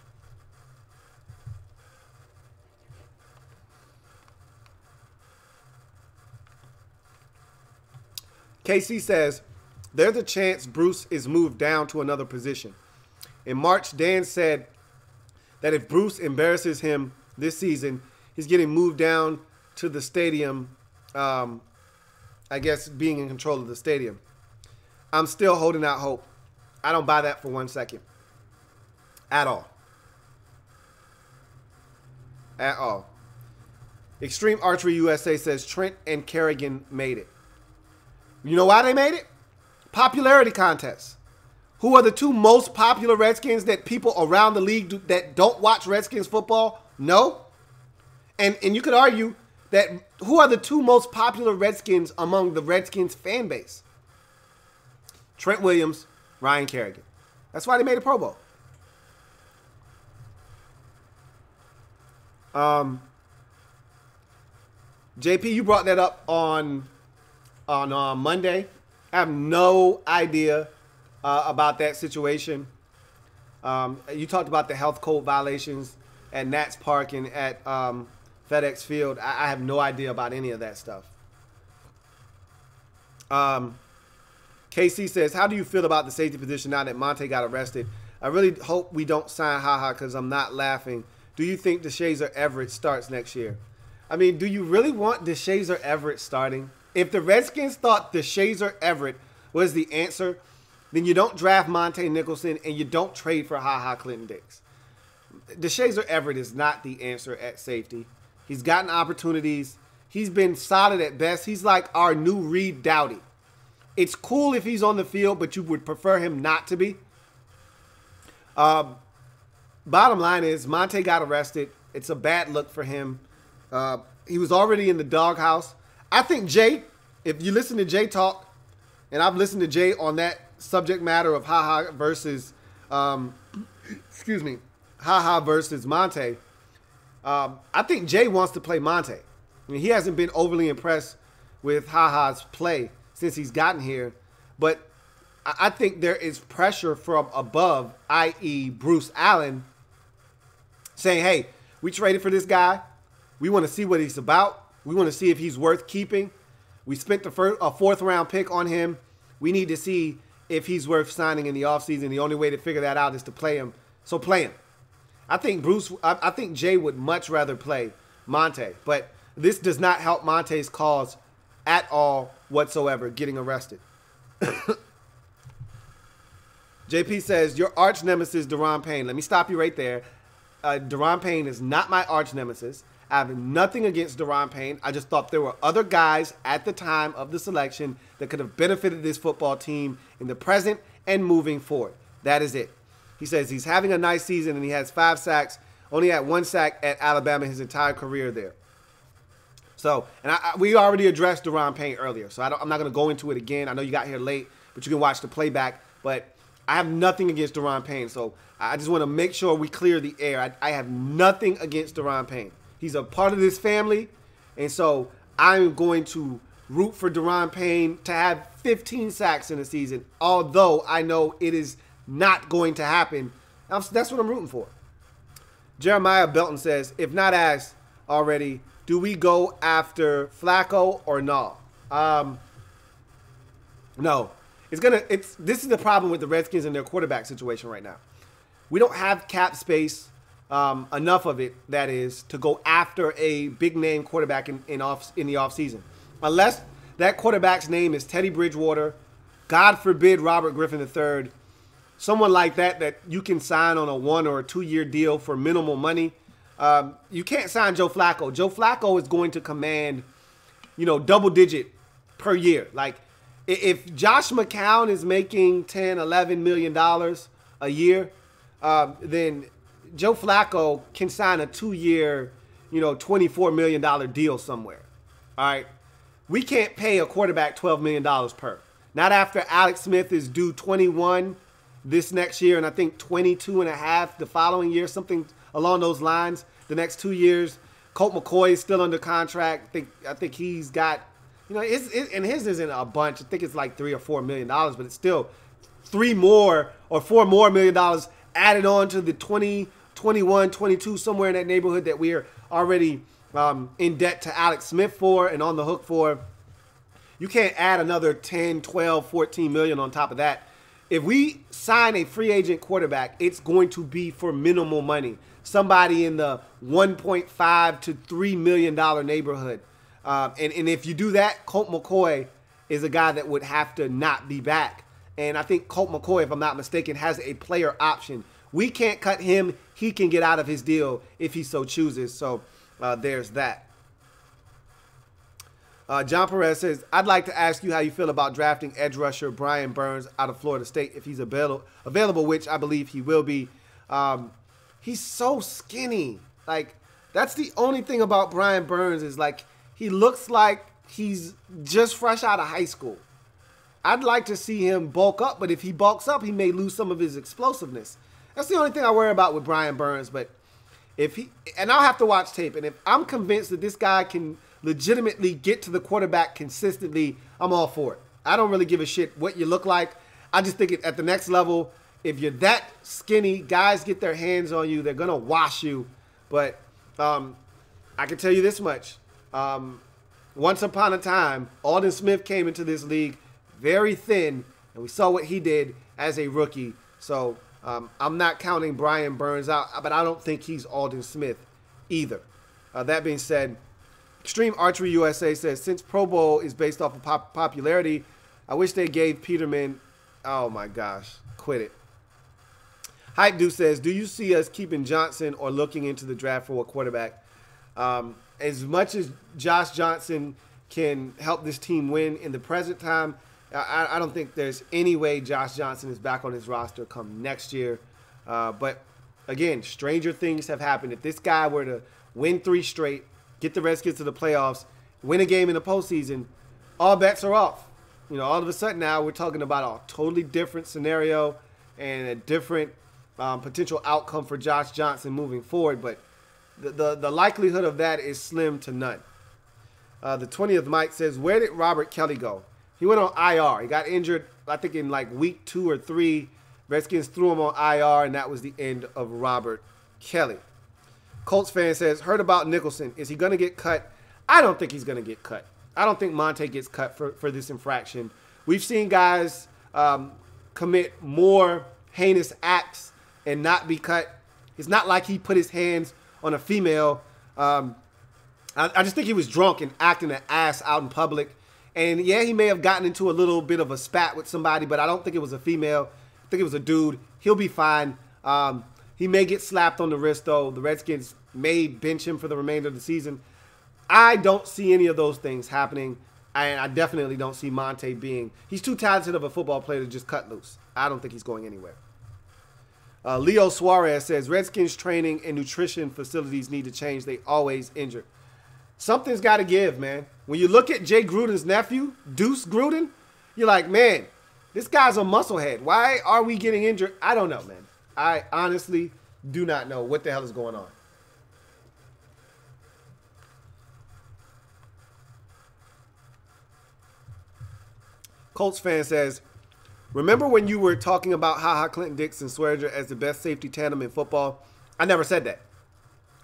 KC says, there's a chance Bruce is moved down to another position. In March, Dan said that if Bruce embarrasses him this season, he's getting moved down to the stadium, I guess being in control of the stadium. I'm still holding out hope. I don't buy that for 1 second. At all. At all. Extreme Archery USA says Trent and Kerrigan made it. You know why they made it? Popularity contest. Who are the two most popular Redskins that people around the league that don't watch Redskins football know? And you could argue that who are the two most popular Redskins among the Redskins fan base? Trent Williams, Ryan Kerrigan. That's why they made a Pro Bowl. JP, you brought that up on Monday. I have no idea about that situation. You talked about the health code violations at Nats Park and at FedEx Field. I have no idea about any of that stuff. KC says, how do you feel about the safety position now that Monte got arrested? I really hope we don't sign HaHa because I'm not laughing. Do you think DeShazer Everett starts next year? I mean, do you really want DeShazer Everett starting? If the Redskins thought DeShazer Everett was the answer, then you don't draft Monte Nicholson and you don't trade for HaHa Clinton Dix. DeShazer Everett is not the answer at safety. He's gotten opportunities. He's been solid at best. He's like our new Reed Doughty. It's cool if he's on the field, but you would prefer him not to be. Bottom line is Monte got arrested. It's a bad look for him. He was already in the doghouse. I think Jay, if you listen to Jay talk, and I've listened to Jay on that subject matter of HaHa versus, HaHa versus Monte, I think Jay wants to play Monte. I mean, he hasn't been overly impressed with HaHa's play since he's gotten here, but I think there is pressure from above, i.e. Bruce Allen, saying, hey, we traded for this guy. We want to see what he's about. We want to see if he's worth keeping. We spent a fourth-round pick on him. We need to see if he's worth signing in the offseason. The only way to figure that out is to play him. So play him. I think Jay would much rather play Monte, but this does not help Monte's cause at all whatsoever, getting arrested. JP says, your arch nemesis, Daron Payne. Let me stop you right there. Daron Payne is not my arch nemesis. I have nothing against Daron Payne. I just thought there were other guys at the time of the selection that could have benefited this football team in the present and moving forward. That is it. He says he's having a nice season and he has 5 sacks. Only had 1 sack at Alabama his entire career there. So, and we already addressed Daron Payne earlier, so I'm not going to go into it again. I know you got here late, but you can watch the playback. But I have nothing against Daron Payne, so I just want to make sure we clear the air. I have nothing against Daron Payne. He's a part of this family, and so I'm going to root for Daron Payne to have 15 sacks in a season, although I know it is not going to happen. That's what I'm rooting for. Jeremiah Belton says, if not asked already, do we go after Flacco or no? No. This is the problem with the Redskins and their quarterback situation right now. We don't have cap space, enough of it, that is, to go after a big-name quarterback in the offseason. Unless that quarterback's name is Teddy Bridgewater, God forbid Robert Griffin III, someone like that you can sign on a 1 or 2 year deal for minimal money. You can't sign Joe Flacco. Joe Flacco is going to command, double-digit per year. Like, if Josh McCown is making $10, $11 million a year, then Joe Flacco can sign a 2-year, $24 million deal somewhere. All right? We can't pay a quarterback $12 million per. Not after Alex Smith is due 21 this next year, and I think 22 and a half the following year, something along those lines. The next 2 years, Colt McCoy is still under contract. I think he's got, and his isn't a bunch. I think it's like $3 or $4 million, but it's still $3 more or $4 more million added on to the 20, 21, 22, somewhere in that neighborhood that we are already in debt to Alex Smith for and on the hook for. You can't add another 10, 12, 14 million on top of that. If we sign a free agent quarterback, it's going to be for minimal money. Somebody in the $1.5 to $3 million neighborhood. And if you do that, Colt McCoy is a guy that would have to not be back. And I think Colt McCoy, if I'm not mistaken, has a player option. We can't cut him. He can get out of his deal if he so chooses. So there's that. John Perez says, I'd like to ask you how you feel about drafting edge rusher Brian Burns out of Florida State if he's available, which I believe he will be. He's so skinny. Like, that's the only thing about Brian Burns is, like, he looks like he's just fresh out of high school. I'd like to see him bulk up, but if he bulks up, he may lose some of his explosiveness. That's the only thing I worry about with Brian Burns. But and I'll have to watch tape, and if I'm convinced that this guy can legitimately get to the quarterback consistently, I'm all for it. I don't really give a shit what you look like. I just think at the next level, if you're that skinny, guys get their hands on you, they're going to wash you. But I can tell you this much. Once upon a time, Aldon Smith came into this league very thin, and we saw what he did as a rookie. So I'm not counting Brian Burns out, but I don't think he's Aldon Smith either. That being said, Extreme Archery USA says, since Pro Bowl is based off of popularity, I wish they gave Peterman, oh my gosh, quit it. Hype Dude says, do you see us keeping Johnson or looking into the draft for a quarterback? As much as Josh Johnson can help this team win in the present time, I don't think there's any way Josh Johnson is back on his roster come next year. But, again, stranger things have happened. If this guy were to win 3 straight, get the Redskins to the playoffs, win a game in the postseason, all bets are off. You know, all of a sudden now we're talking about a totally different scenario and a different potential outcome for Josh Johnson moving forward. But the likelihood of that is slim to none. The 20th Mike says, where did Robert Kelly go? He went on IR. He got injured, I think, in like week 2 or 3. Redskins threw him on IR, and that was the end of Robert Kelly. Colts fan says, heard about Nicholson. Is he going to get cut? I don't think he's going to get cut. I don't think Monte gets cut for this infraction. We've seen guys commit more heinous acts and not be cut. It's not like he put his hands on a female. I just think he was drunk and acting an ass out in public. And, yeah, he may have gotten into a little bit of a spat with somebody, but I don't think it was a female. I think it was a dude. He'll be fine. He may get slapped on the wrist, though. The Redskins may bench him for the remainder of the season. I don't see any of those things happening. And I definitely don't see Monte being – he's too talented of a football player to just cut loose. I don't think he's going anywhere. Leo Suarez says, Redskins training and nutrition facilities need to change. They always injure. Something's got to give, man. When you look at Jay Gruden's nephew, Deuce Gruden, you're like, man, this guy's a musclehead. Why are we getting injured? I don't know, man. I honestly do not know what the hell is going on. Colts fan says, remember when you were talking about HaHa Clinton-Dix and Swearinger as the best safety tandem in football? I never said that.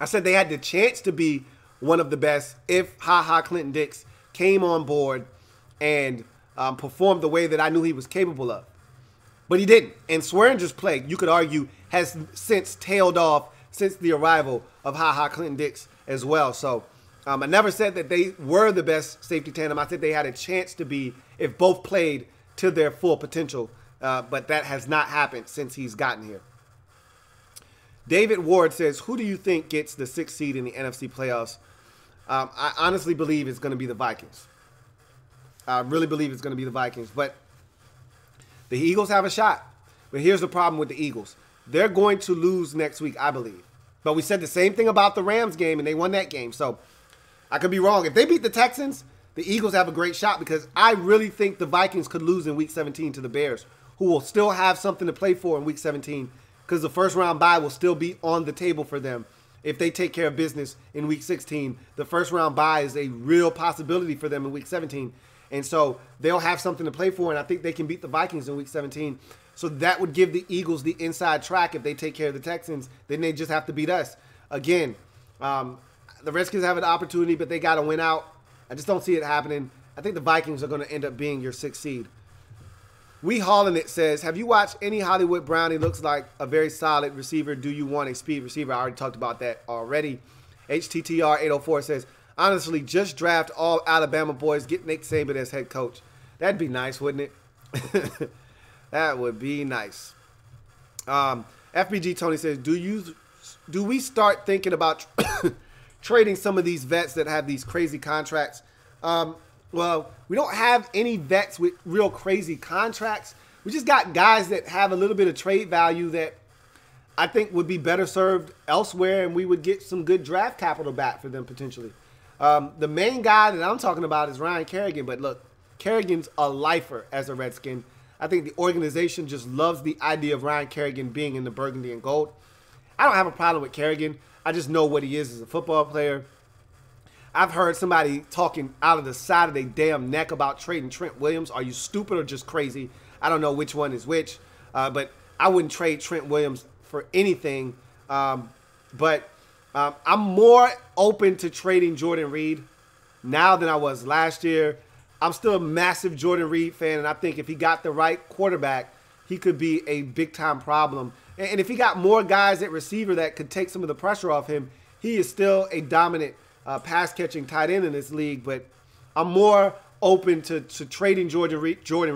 I said they had the chance to be one of the best if HaHa Clinton-Dix came on board and performed the way that I knew he was capable of. But he didn't. And Swearinger's play, you could argue, has since tailed off since the arrival of HaHa Clinton-Dix as well. So I never said that they were the best safety tandem. I said they had a chance to be if both played to their full potential. But that has not happened since he's gotten here. David Ward says, who do you think gets the 6th seed in the NFC playoffs? I honestly believe it's going to be the Vikings. I really believe it's going to be the Vikings. But the Eagles have a shot. But here's the problem with the Eagles. They're going to lose next week, I believe. But we said the same thing about the Rams game, and they won that game. So I could be wrong. If they beat the Texans, the Eagles have a great shot because I really think the Vikings could lose in Week 17 to the Bears, who will still have something to play for in Week 17 because the first-round bye will still be on the table for them. If they take care of business in Week 16, the first-round bye is a real possibility for them in Week 17. And so they'll have something to play for, and I think they can beat the Vikings in Week 17. So that would give the Eagles the inside track if they take care of the Texans. Then they just have to beat us. Again, the Redskins have an opportunity, but they got to win out. I just don't see it happening. I think the Vikings are going to end up being your 6th seed. We Hauling It says, have you watched any Hollywood Brown? He looks like a very solid receiver. Do you want a speed receiver? I already talked about that already. HTTR804 says, honestly, just draft all Alabama boys. Get Nick Saban as head coach. That'd be nice, wouldn't it? That would be nice. FBG Tony says, do we start thinking about trading some of these vets that have these crazy contracts? Well, we don't have any vets with real crazy contracts. We just got guys that have a little bit of trade value that I think would be better served elsewhere, and we would get some good draft capital back for them potentially. The main guy that I'm talking about is Ryan Kerrigan, but look, Kerrigan's a lifer as a Redskin. I think the organization just loves the idea of Ryan Kerrigan being in the burgundy and gold. I don't have a problem with Kerrigan. I just know what he is as a football player. I've heard somebody talking out of the side of their damn neck about trading Trent Williams. Are you stupid or just crazy? I don't know which one is which, but I wouldn't trade Trent Williams for anything. But I'm more open to trading Jordan Reed now than I was last year. I'm still a massive Jordan Reed fan, and I think if he got the right quarterback, he could be a big-time problem. And if he got more guys at receiver that could take some of the pressure off him, he is still a dominant pass-catching tight end in this league. But I'm more open to trading Jordan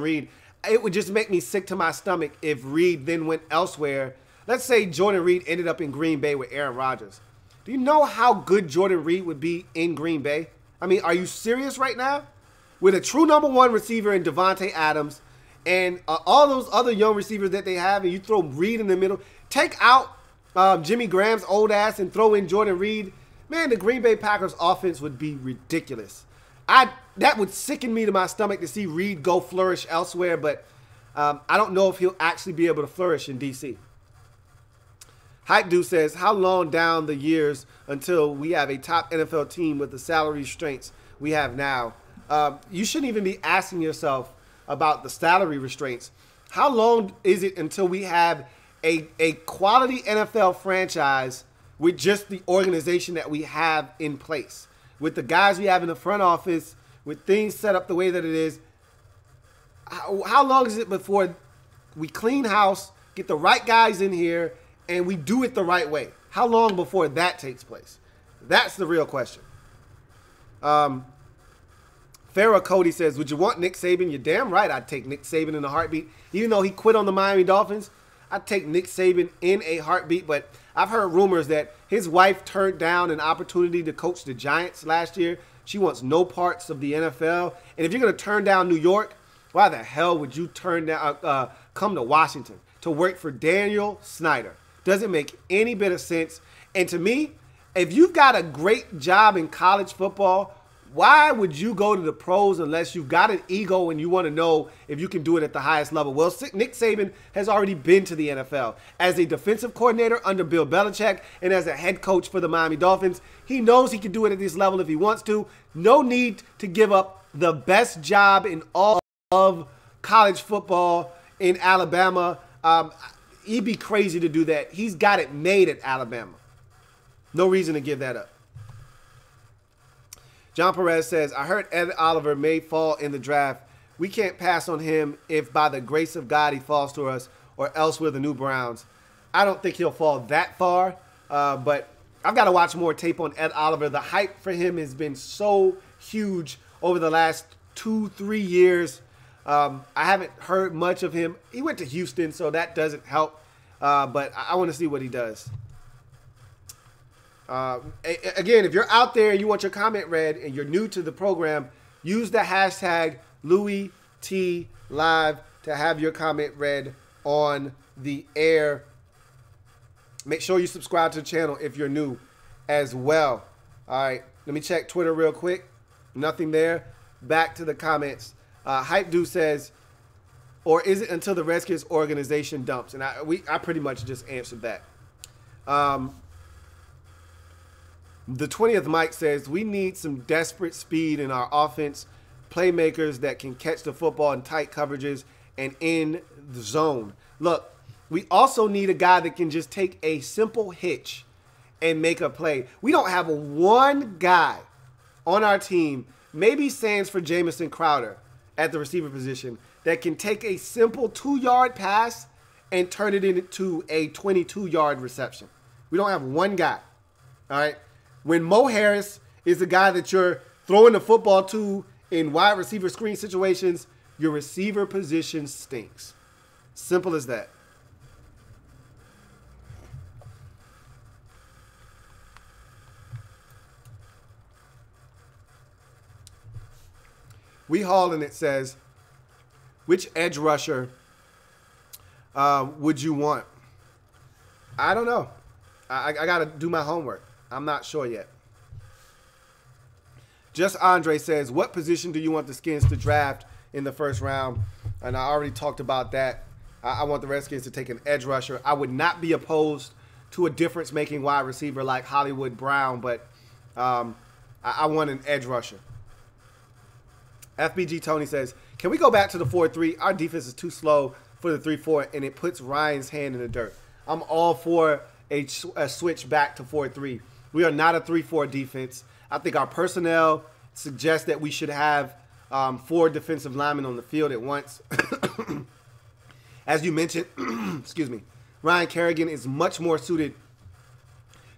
Reed. It would just make me sick to my stomach if Reed then went elsewhere let's say Jordan Reed ended up in Green Bay with Aaron Rodgers. Do you know how good Jordan Reed would be in Green Bay? I mean, are you serious right now? With a true number one receiver in Devontae Adams and all those other young receivers that they have, and you throw Reed in the middle, take out Jimmy Graham's old ass and throw in Jordan Reed, man, the Green Bay Packers offense would be ridiculous. That would sicken me to my stomach to see Reed go flourish elsewhere, but I don't know if he'll actually be able to flourish in D.C. Hype Dude says, how long down the years until we have a top NFL team with the salary restraints we have now? You shouldn't even be asking yourself about the salary restraints. How long is it until we have a quality NFL franchise with just the organization that we have in place? With the guys we have in the front office, with things set up the way that it is, how long is it before we clean house, get the right guys in here, and we do it the right way? How long before that takes place? That's the real question. Farrah Cody says, would you want Nick Saban? You're damn right I'd take Nick Saban in a heartbeat. Even though he quit on the Miami Dolphins, I'd take Nick Saban in a heartbeat. But I've heard rumors that his wife turned down an opportunity to coach the Giants last year. She wants no parts of the NFL. And if you're going to turn down New York, why the hell would you come to Washington to work for Daniel Snyder? Doesn't make any bit of sense. And to me, if you've got a great job in college football, why would you go to the pros unless you've got an ego and you want to know if you can do it at the highest level? Well, Nick Saban has already been to the NFL as a defensive coordinator under Bill Belichick and as a head coach for the Miami Dolphins. He knows he can do it at this level if he wants to. No need to give up the best job in all of college football in Alabama. He'd be crazy to do that. He's got it made at Alabama. No reason to give that up. John Perez says, I heard Ed Oliver may fall in the draft. We can't pass on him if by the grace of God he falls to us, or else we're the new Browns. I don't think he'll fall that far, but I've got to watch more tape on Ed Oliver. The hype for him has been so huge over the last 2-3 years. I haven't heard much of him. He went to Houston, so that doesn't help, but I want to see what he does. Again, if you're out there and you want your comment read and you're new to the program, use the hashtag LouieTLive to have your comment read on the air. Make sure you subscribe to the channel if you're new as well. All right, let me check Twitter real quick. Nothing there. Back to the comments. Hype Dude says, or is it until the Redskins organization dumps? And I pretty much just answered that. The 20th Mike says, we need some desperate speed in our offense, playmakers that can catch the football in tight coverages and in the zone. Look, we also need a guy that can just take a simple hitch and make a play. We don't have one guy on our team, maybe sans for Jamison Crowder at the receiver position, that can take a simple 2-yard pass and turn it into a 22-yard reception. We don't have one guy, all right? When Mo Harris is the guy that you're throwing the football to in wide receiver screen situations, your receiver position stinks. Simple as that. We Haul and it says, which edge rusher would you want? I don't know. I got to do my homework. I'm not sure yet. Just Andre says, what position do you want the Skins to draft in the first round? And I already talked about that. I want the Redskins to take an edge rusher. I would not be opposed to a difference-making wide receiver like Hollywood Brown, but I want an edge rusher. FBG Tony says, can we go back to the 4-3? Our defense is too slow for the 3-4, and it puts Ryan's hand in the dirt. I'm all for a switch back to 4-3. We are not a 3-4 defense. I think our personnel suggests that we should have 4 defensive linemen on the field at once. As you mentioned, excuse me, Ryan Kerrigan is much more suited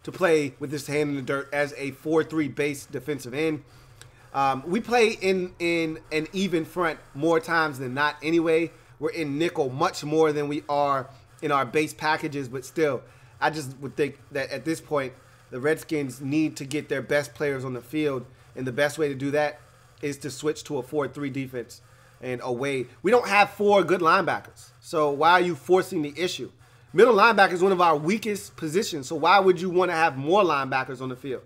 to play with his hand in the dirt as a 4-3 base defensive end. We play in an even front more times than not anyway. We're in nickel much more than we are in our base packages, but still, I just would think that at this point, the Redskins need to get their best players on the field, and the best way to do that is to switch to a 4-3 defense and away. We don't have 4 good linebackers, so why are you forcing the issue? Middle linebacker is one of our weakest positions, so why would you want to have more linebackers on the field?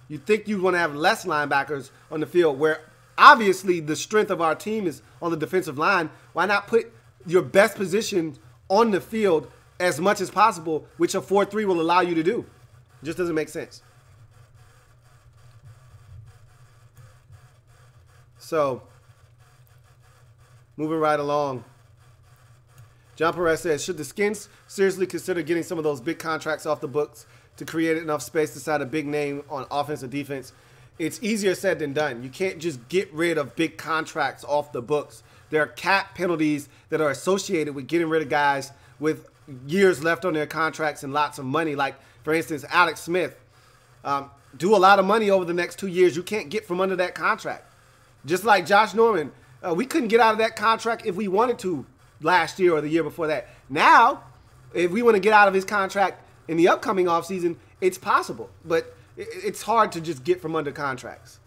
You think you want to have less linebackers on the field where obviously the strength of our team is on the defensive line. Why not put your best position on the field as much as possible, which a 4-3 will allow you to do? It just doesn't make sense. So, moving right along. John Perez says, should the Skins seriously consider getting some of those big contracts off the books to create enough space to sign a big name on offense or defense? It's easier said than done. You can't just get rid of big contracts off the books. There are cap penalties that are associated with getting rid of guys with years left on their contracts and lots of money. Like, for instance, Alex Smith. Do a lot of money over the next 2 years you can't get from under that contract. Just like Josh Norman. We couldn't get out of that contract if we wanted to last year or the year before that. Now, if we want to get out of his contract in the upcoming offseason, it's possible. But it's hard to just get from under contracts.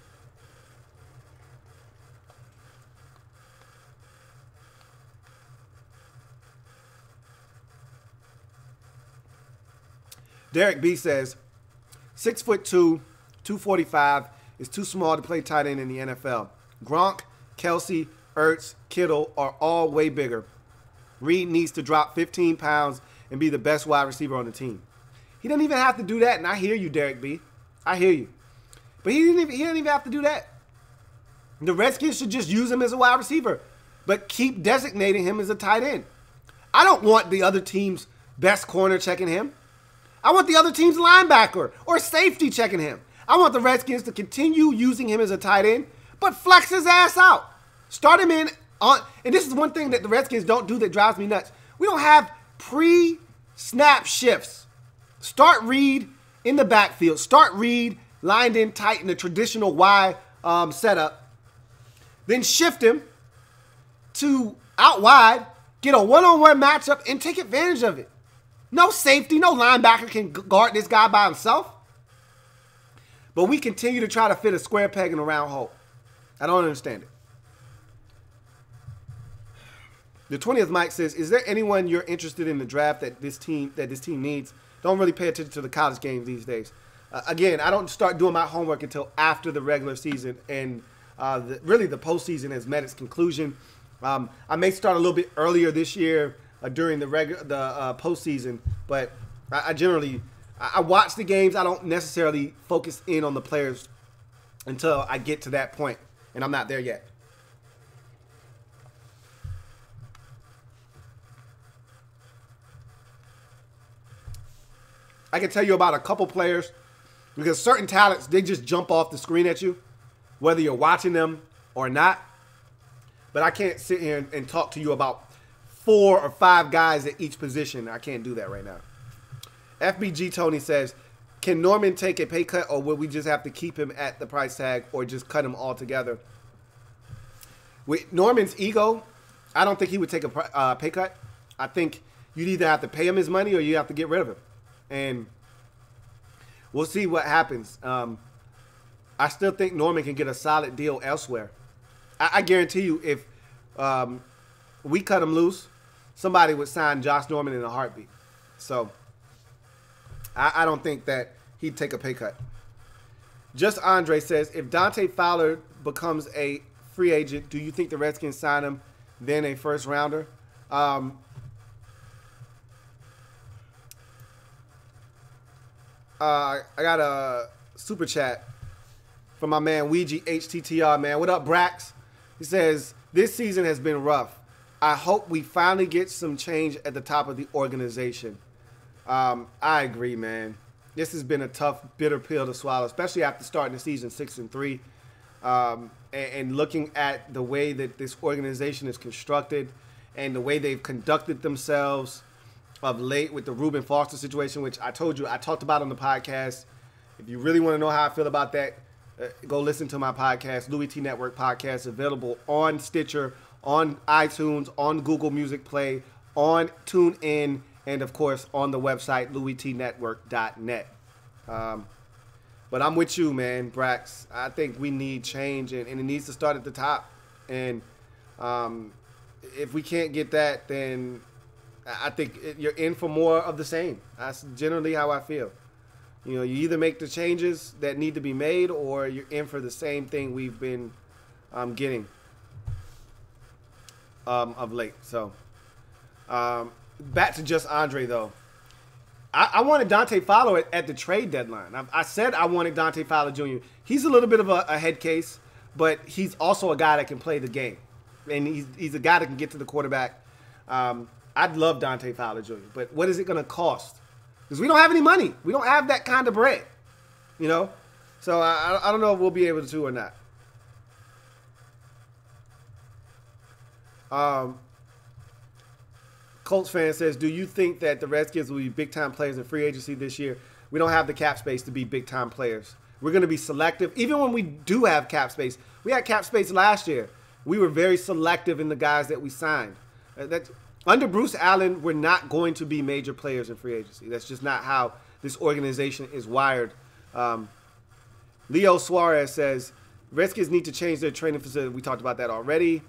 Derek B says, 6'2", 245 is too small to play tight end in the NFL. Gronk, Kelsey, Ertz, Kittle are all way bigger. Reed needs to drop 15 pounds and be the best wide receiver on the team. He doesn't even have to do that, and I hear you, Derek B. I hear you. But he didn't even have to do that. The Redskins should just use him as a wide receiver, but keep designating him as a tight end. I don't want the other team's best corner checking him. I want the other team's linebacker or safety checking him. I want the Redskins to continue using him as a tight end, but flex his ass out. Start him in on, and this is one thing that the Redskins don't do that drives me nuts. We don't have pre-snap shifts. Start Reed in the backfield. Start Reed lined in tight in the traditional Y setup. Then shift him to out wide, get a one-on-one matchup, and take advantage of it. No safety, no linebacker can guard this guy by himself. But we continue to try to fit a square peg in a round hole. I don't understand it. The 20th Mike says, is there anyone you're interested in the draft that this team needs? Don't really pay attention to the college games these days. Again, I don't start doing my homework until after the regular season, and really the postseason has met its conclusion. I may start a little bit earlier this year during the postseason, but I generally watch the games. I don't necessarily focus in on the players until I get to that point, and I'm not there yet. I can tell you about a couple players because certain talents, they just jump off the screen at you, whether you're watching them or not. But I can't sit here and talk to you about 4 or 5 guys at each position. I can't do that right now. FBG Tony says, can Norman take a pay cut, or will we just have to keep him at the price tag or just cut him altogether? With Norman's ego, I don't think he would take a pay cut. I think you'd either have to pay him his money or you have to get rid of him. And we'll see what happens. I still think Norman can get a solid deal elsewhere. I guarantee you if we cut him loose, somebody would sign Josh Norman in a heartbeat. So I don't think that he'd take a pay cut. Just Andre says, if Dante Fowler becomes a free agent, do you think the Redskins sign him, then a first rounder? I got a super chat from my man Ouija HTTR, man. What up, Brax? He says, this season has been rough. I hope we finally get some change at the top of the organization. I agree, man. This has been a tough, bitter pill to swallow, especially after starting the season 6-3. And looking at the way that this organization is constructed and the way they've conducted themselves of late with the Reuben Foster situation, which I told you I talked about on the podcast. If you really want to know how I feel about that, go listen to my podcast, Louie T Network podcast, available on Stitcher, on iTunes, on Google Music Play, on TuneIn, and, of course, on the website, louietnetwork.net. But I'm with you, man, Brax. I think we need change, and it needs to start at the top. And if we can't get that, then I think you're in for more of the same. That's generally how I feel. You know, you either make the changes that need to be made, or you're in for the same thing we've been getting of late. So, back to just Andre, though. I wanted Dante Fowler at the trade deadline. I said I wanted Dante Fowler Jr. He's a little bit of a head case, but he's also a guy that can play the game. And he's a guy that can get to the quarterback. I'd love Dante Fowler Jr., but what is it going to cost? Because we don't have any money. We don't have that kind of bread, you know? So I don't know if we'll be able to or not. Colts fan says, do you think that the Redskins will be big-time players in free agency this year? We don't have the cap space to be big-time players. We're going to be selective. Even when we do have cap space, we had cap space last year. We were very selective in the guys that we signed. Under Bruce Allen, we're not going to be major players in free agency. That's just not how this organization is wired. Leo Suarez says, Redskins need to change their training facility. We talked about that already.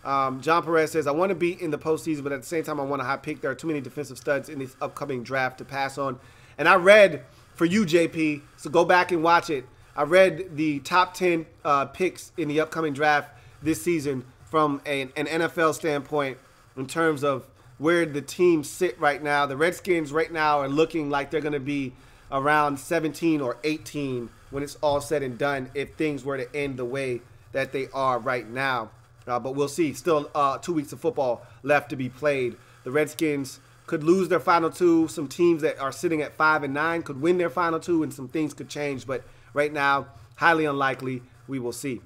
John Perez says, I want to be in the postseason, but at the same time, I want a high pick. There are too many defensive studs in this upcoming draft to pass on. And I read, for you, JP, so go back and watch it. I read the top 10 picks in the upcoming draft this season from an NFL standpoint in terms of where the teams sit right now. The Redskins right now are looking like they're going to be around 17 or 18 when it's all said and done if things were to end the way that they are right now. But we'll see. Still 2 weeks of football left to be played. The Redskins could lose their final two. Some teams that are sitting at 5 and 9 could win their final two, and some things could change. But right now, highly unlikely. We will see.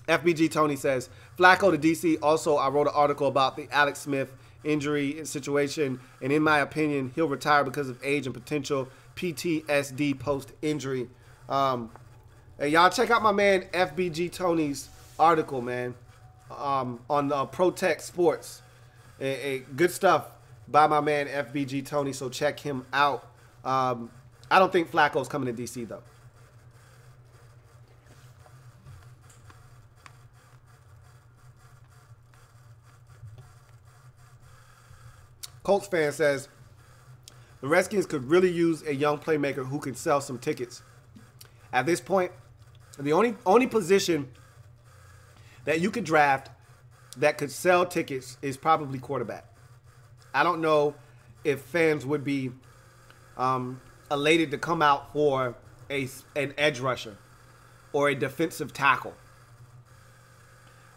FBG Tony says, Flacco to DC. Also, I wrote an article about the Alex Smith injury situation, and in my opinion, he'll retire because of age and potential PTSD post-injury. Hey, y'all check out my man FBG Tony's article, man. On Protect Sports. Good stuff by my man FBG Tony, so check him out. I don't think Flacco's coming to DC, though. Colts fan says, the Redskins could really use a young playmaker who can sell some tickets. At this point, the only position that you could draft that could sell tickets is probably quarterback. I don't know if fans would be elated to come out for an edge rusher or a defensive tackle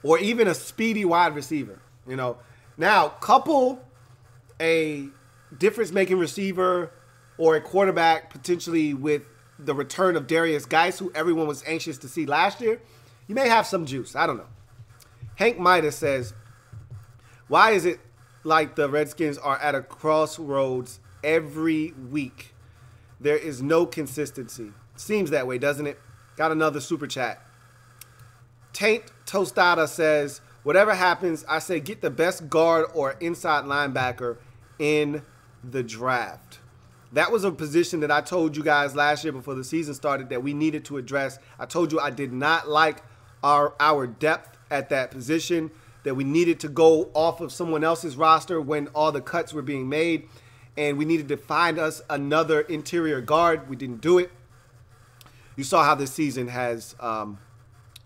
or even a speedy wide receiver. You know, now couple a difference-making receiver or a quarterback potentially with the return of Darius Geis, who everyone was anxious to see last year, you may have some juice. I don't know. Hank Midas says, why is it like the Redskins are at a crossroads every week? There is no consistency. Seems that way, doesn't it? Got another super chat. Taint Tostada says, whatever happens, I say get the best guard or inside linebacker in the draft. That was a position that I told you guys last year before the season started that we needed to address. I told you I did not like our depth at that position, that we needed to go off of someone else's roster when all the cuts were being made, and we needed to find us another interior guard. We didn't do it. You saw how this season has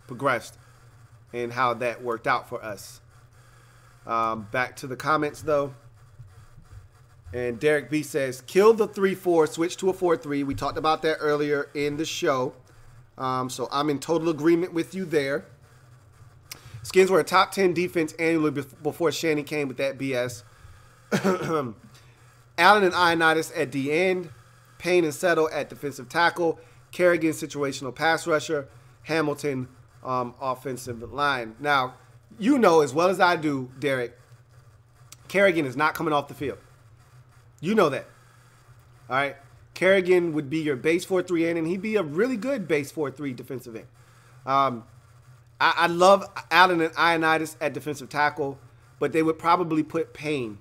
progressed and how that worked out for us. Back to the comments, though. And Derek B says, kill the 3-4, switch to a 4-3. We talked about that earlier in the show. So I'm in total agreement with you there. Skins were a top 10 defense annually before Shanny came with that BS. Allen and Ioannidis at D end. Payne and Settle at defensive tackle. Kerrigan, situational pass rusher. Hamilton, offensive line. Now, you know as well as I do, Derek, Kerrigan is not coming off the field. You know that. All right? Kerrigan would be your base 4-3 end, and he'd be a really good base 4-3 defensive end. I love Allen and Ioannidis at defensive tackle, but they would probably put Payne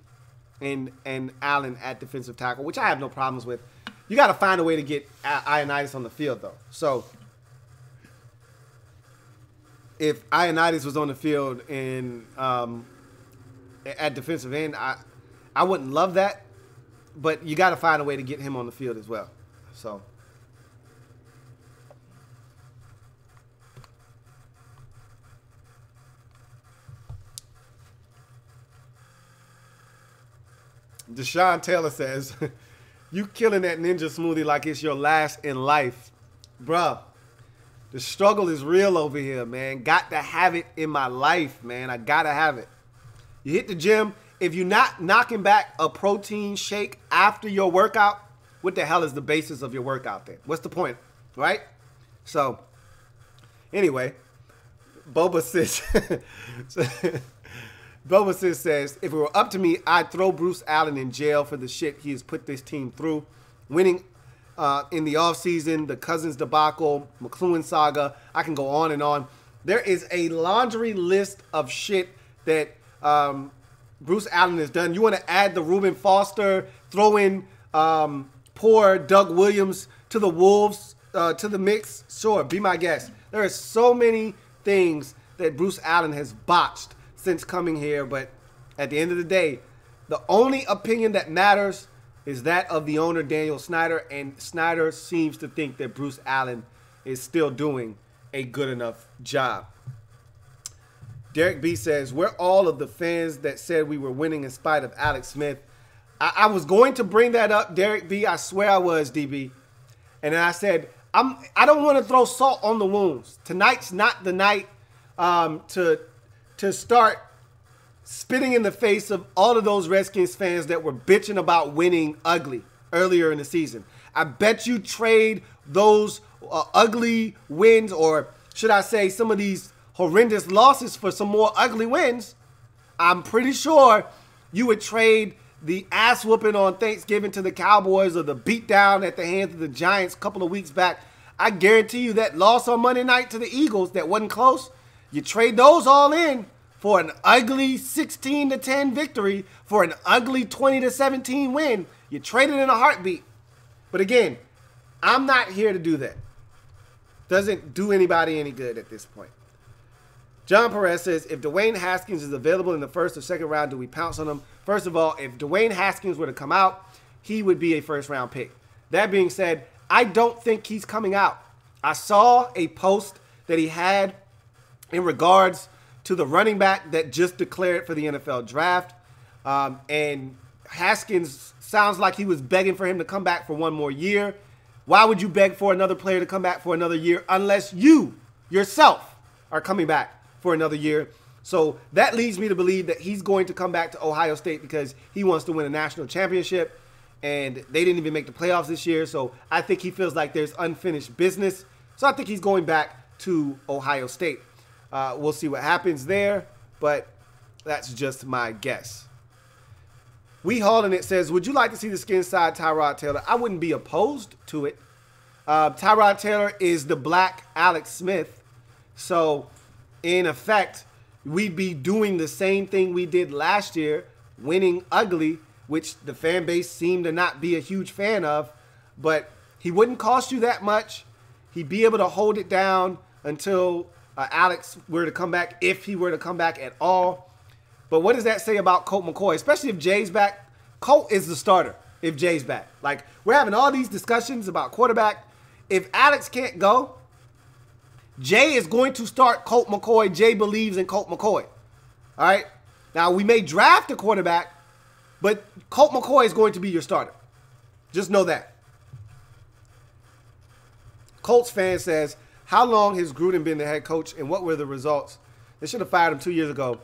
and Allen at defensive tackle, which I have no problems with. You got to find a way to get Ioannidis on the field, though. So if Ioannidis was on the field and at defensive end, I wouldn't love that, but you got to find a way to get him on the field as well. So. Deshaun Taylor says, you killing that ninja smoothie like it's your last in life. Bruh, the struggle is real over here, man. Got to have it in my life, man. I got to have it. You hit the gym. If you're not knocking back a protein shake after your workout, what the hell is the basis of your workout then? What's the point, right? So, anyway, Boba says, if it were up to me, I'd throw Bruce Allen in jail for the shit he has put this team through. Winning in the offseason, the Cousins debacle, McLuhan saga, I can go on and on. There is a laundry list of shit that Bruce Allen has done. You want to add the Reuben Foster, throw in poor Doug Williams to the Wolves, to the mix? Sure, be my guest. There are so many things that Bruce Allen has botched since coming here, but at the end of the day, the only opinion that matters is that of the owner, Daniel Snyder, and Snyder seems to think that Bruce Allen is still doing a good enough job. Derek B says, we're all of the fans that said we were winning in spite of Alex Smith. I was going to bring that up, Derek B. I swear I was, DB. And then I said, I don't want to throw salt on the wounds. Tonight's not the night to start spitting in the face of all of those Redskins fans that were bitching about winning ugly earlier in the season. I bet you trade those ugly wins, or should I say some of these horrendous losses, for some more ugly wins. I'm pretty sure you would trade the ass whooping on Thanksgiving to the Cowboys, or the beatdown at the hands of the Giants a couple of weeks back. I guarantee you that loss on Monday night to the Eagles that wasn't close, you trade those all in for an ugly 16-10 victory, for an ugly 20-17 win. You trade it in a heartbeat. But again, I'm not here to do that. Doesn't do anybody any good at this point. John Perez says, if Dwayne Haskins is available in the first or second round, do we pounce on him? First of all, if Dwayne Haskins were to come out, he would be a first-round pick. That being said, I don't think he's coming out. I saw a post that he had in regards to the running back that just declared for the NFL draft. And Haskins sounds like he was begging for him to come back for one more year. Why would you beg for another player to come back for another year unless you yourself are coming back for another year? So that leads me to believe that he's going to come back to Ohio State because he wants to win a national championship. And they didn't even make the playoffs this year. So I think he feels like there's unfinished business. So I think he's going back to Ohio State. We'll see what happens there, but that's just my guess. We Hauling It says, would you like to see the skin side Tyrod Taylor? I wouldn't be opposed to it. Tyrod Taylor is the black Alex Smith. So, in effect, we'd be doing the same thing we did last year, winning ugly, which the fan base seemed to not be a huge fan of. But he wouldn't cost you that much. He'd be able to hold it down until Alex were to come back, if he were to come back at all. But what does that say about Colt McCoy? Especially if Jay's back. Colt is the starter if Jay's back. Like, we're having all these discussions about quarterback. If Alex can't go, Jay is going to start Colt McCoy. Jay believes in Colt McCoy. All right? Now, we may draft a quarterback, but Colt McCoy is going to be your starter. Just know that. Colts fan says, how long has Gruden been the head coach, and what were the results? They should have fired him 2 years ago.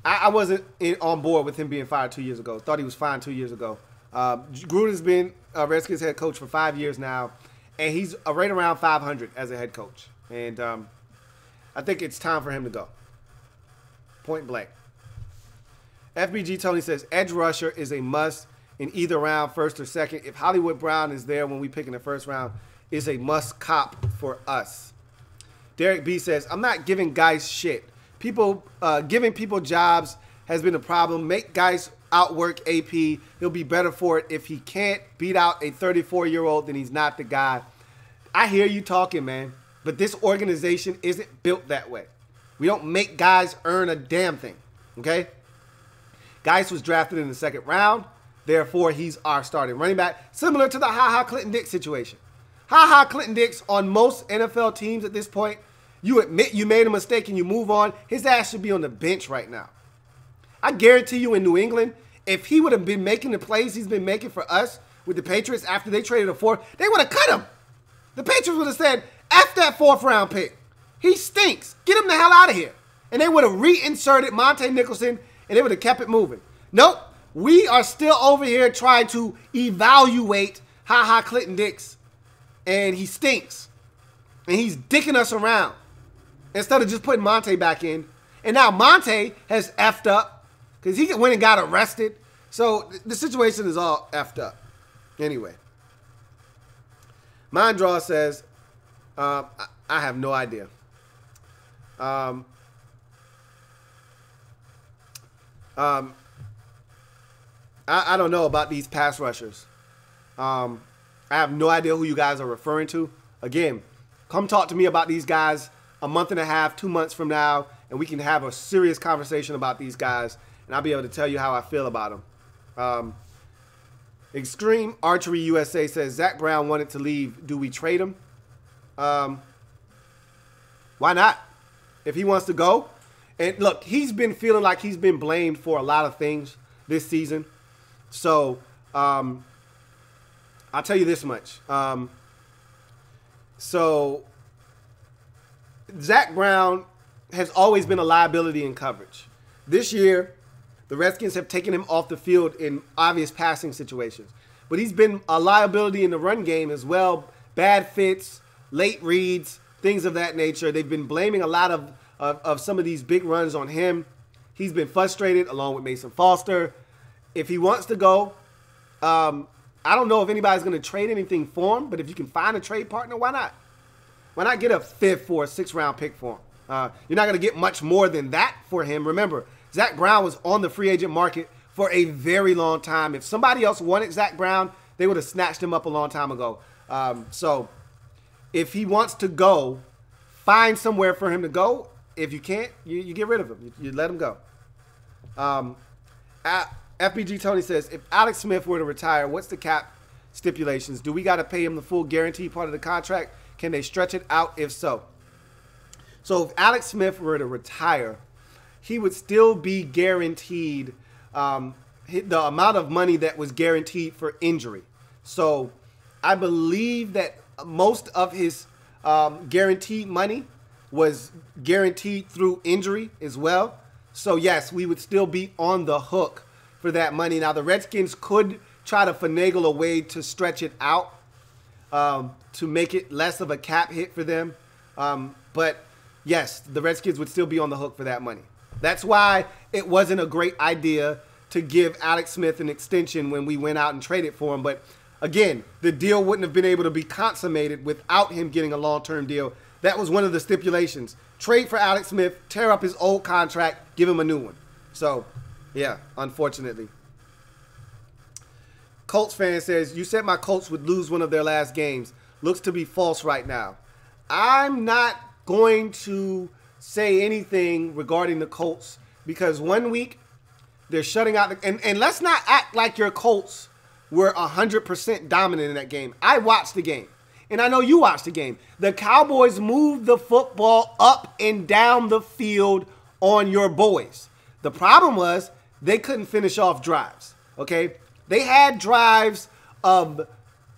I wasn't on board with him being fired 2 years ago. Thought he was fine 2 years ago. Gruden's been Redskins head coach for 5 years now, and he's right around 500 as a head coach. And I think it's time for him to go. Point blank. FBG Tony says, edge rusher is a must in either round, first or second. If Hollywood Brown is there when we pick in the first round, is a must cop for us. Derek B says, I'm not giving guys shit. Giving people jobs has been a problem. Make guys outwork AP. He'll be better for it. If he can't beat out a 34-year-old, then he's not the guy. I hear you talking, man, but this organization isn't built that way. We don't make guys earn a damn thing, okay? Geis was drafted in the 2nd round. Therefore, he's our starting running back, similar to the Ha-Ha Clinton Dix situation. Ha-Ha Clinton Dix on most NFL teams at this point, you admit you made a mistake and you move on, his ass should be on the bench right now. I guarantee you in New England, if he would have been making the plays he's been making for us with the Patriots after they traded a 4th, they would have cut him. The Patriots would have said, F that 4th round pick. He stinks. Get him the hell out of here. And they would have reinserted Monte Nicholson and they would have kept it moving. Nope. We are still over here trying to evaluate Ha-Ha Clinton Dix. And he stinks. And he's dicking us around. Instead of just putting Monte back in. And now Monte has effed up. Because he went and got arrested. So the situation is all effed up. Anyway. Minddraw says, I have no idea. I don't know about these pass rushers. I have no idea who you guys are referring to. Again, come talk to me about these guys a month and a half, 2 months from now, and we can have a serious conversation about these guys, and I'll be able to tell you how I feel about them. Extreme Archery USA says, Zach Brown wanted to leave. Do we trade him? Why not? If he wants to go. And look, he's been feeling like he's been blamed for a lot of things this season. So, I'll tell you this much. So, Zach Brown has always been a liability in coverage. This year, the Redskins have taken him off the field in obvious passing situations. But he's been a liability in the run game as well. Bad fits, late reads, things of that nature. They've been blaming a lot of some of these big runs on him. He's been frustrated along with Mason Foster. If he wants to go, I don't know if anybody's going to trade anything for him, but if you can find a trade partner, why not? Why not get a 5th or a 6th round pick for him? You're not going to get much more than that for him. Remember, Zach Brown was on the free agent market for a very long time. If somebody else wanted Zach Brown, they would have snatched him up a long time ago. So if he wants to go, find somewhere for him to go. If you can't, you get rid of him. You let him go. FBG Tony says, if Alex Smith were to retire, what's the cap stipulations? Do we got to pay him the full guarantee part of the contract? Can they stretch it out if so? So if Alex Smith were to retire, he would still be guaranteed the amount of money that was guaranteed for injury. So I believe that most of his guaranteed money was guaranteed through injury as well. So yes, we would still be on the hook for that money. Now the Redskins could try to finagle a way to stretch it out to make it less of a cap hit for them. But yes, the Redskins would still be on the hook for that money. That's why it wasn't a great idea to give Alex Smith an extension when we went out and traded for him. But again, the deal wouldn't have been able to be consummated without him getting a long-term deal. That was one of the stipulations. Trade for Alex Smith, tear up his old contract, give him a new one. So, yeah, unfortunately. Colts fan says, you said my Colts would lose one of their last games. Looks to be false right now. I'm not going to say anything regarding the Colts because 1 week they're shutting out. And let's not act like your Colts were 100% dominant in that game. I watched the game. And I know you watched the game. The Cowboys moved the football up and down the field on your boys. The problem was they couldn't finish off drives, okay? They had drives of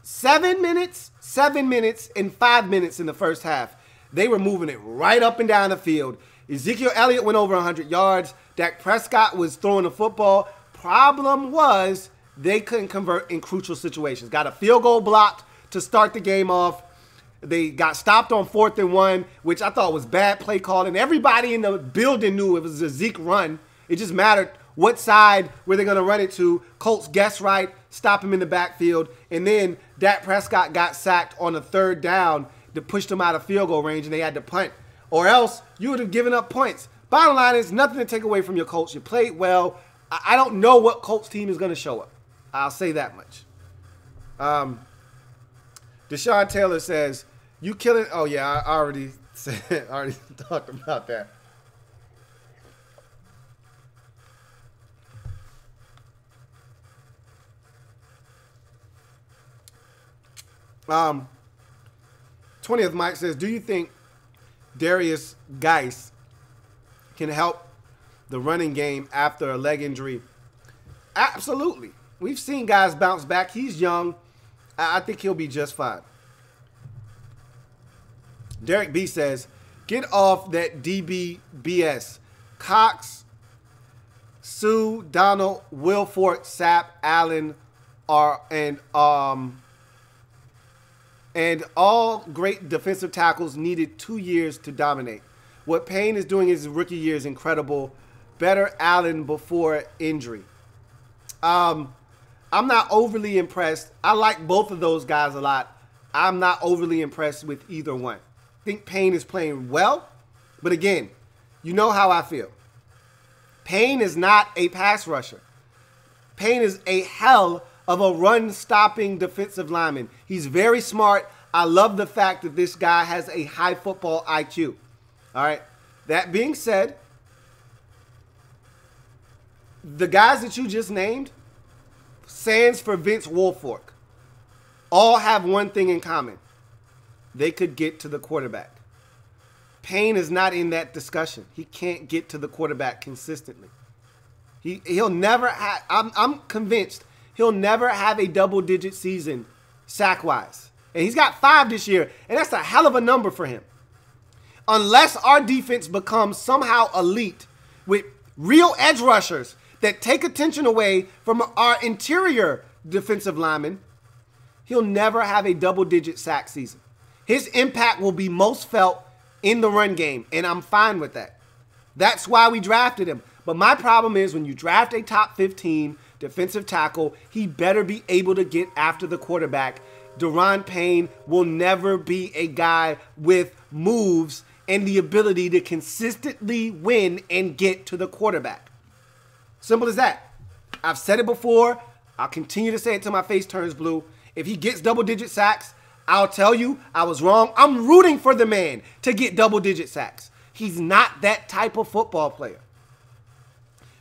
7 minutes, 7 minutes, and 5 minutes in the first half. They were moving it right up and down the field. Ezekiel Elliott went over 100 yards. Dak Prescott was throwing the football. Problem was they couldn't convert in crucial situations. Got a field goal blocked to start the game off. They got stopped on 4th and 1, which I thought was bad play calling. Everybody in the building knew it was a Zeke run. It just mattered what side were they going to run it to. Colts guessed right, stop him in the backfield, and then Dak Prescott got sacked on a 3rd down that pushed him out of field goal range, and they had to punt. Or else you would have given up points. Bottom line is nothing to take away from your Colts. You played well. I don't know what Colts team is going to show up. I'll say that much. Deshaun Taylor says, you killing. Oh, yeah, I already talked about that. 20th Mike says, do you think Darius Geis can help the running game after a leg injury? Absolutely. We've seen guys bounce back. He's young. I think he'll be just fine. Derek B says, get off that DB BS. Cox, Sue, Donald, Wilfork, Sapp, Allen and all great defensive tackles needed 2 years to dominate. What Payne is doing in his rookie year is incredible. Better Allen before injury. I'm not overly impressed. I like both of those guys a lot. I'm not overly impressed with either one. I think Payne is playing well, but again, you know how I feel. Payne is not a pass rusher. Payne is a hell of a run-stopping defensive lineman. He's very smart. I love the fact that this guy has a high football IQ. All right. That being said, the guys that you just named, sans for Vince Wilfork, all have one thing in common. They could get to the quarterback. Payne is not in that discussion. He can't get to the quarterback consistently. He'll never have, I'm convinced, he'll never have a double-digit season sack-wise. And he's got 5 this year, and that's a hell of a number for him. Unless our defense becomes somehow elite with real edge rushers that take attention away from our interior defensive linemen, he'll never have a double-digit sack season. His impact will be most felt in the run game, and I'm fine with that. That's why we drafted him. But my problem is when you draft a top 15 defensive tackle, he better be able to get after the quarterback. Daron Payne will never be a guy with moves and the ability to consistently win and get to the quarterback. Simple as that. I've said it before. I'll continue to say it till my face turns blue. If he gets double-digit sacks, I'll tell you I was wrong. I'm rooting for the man to get double-digit sacks. He's not that type of football player.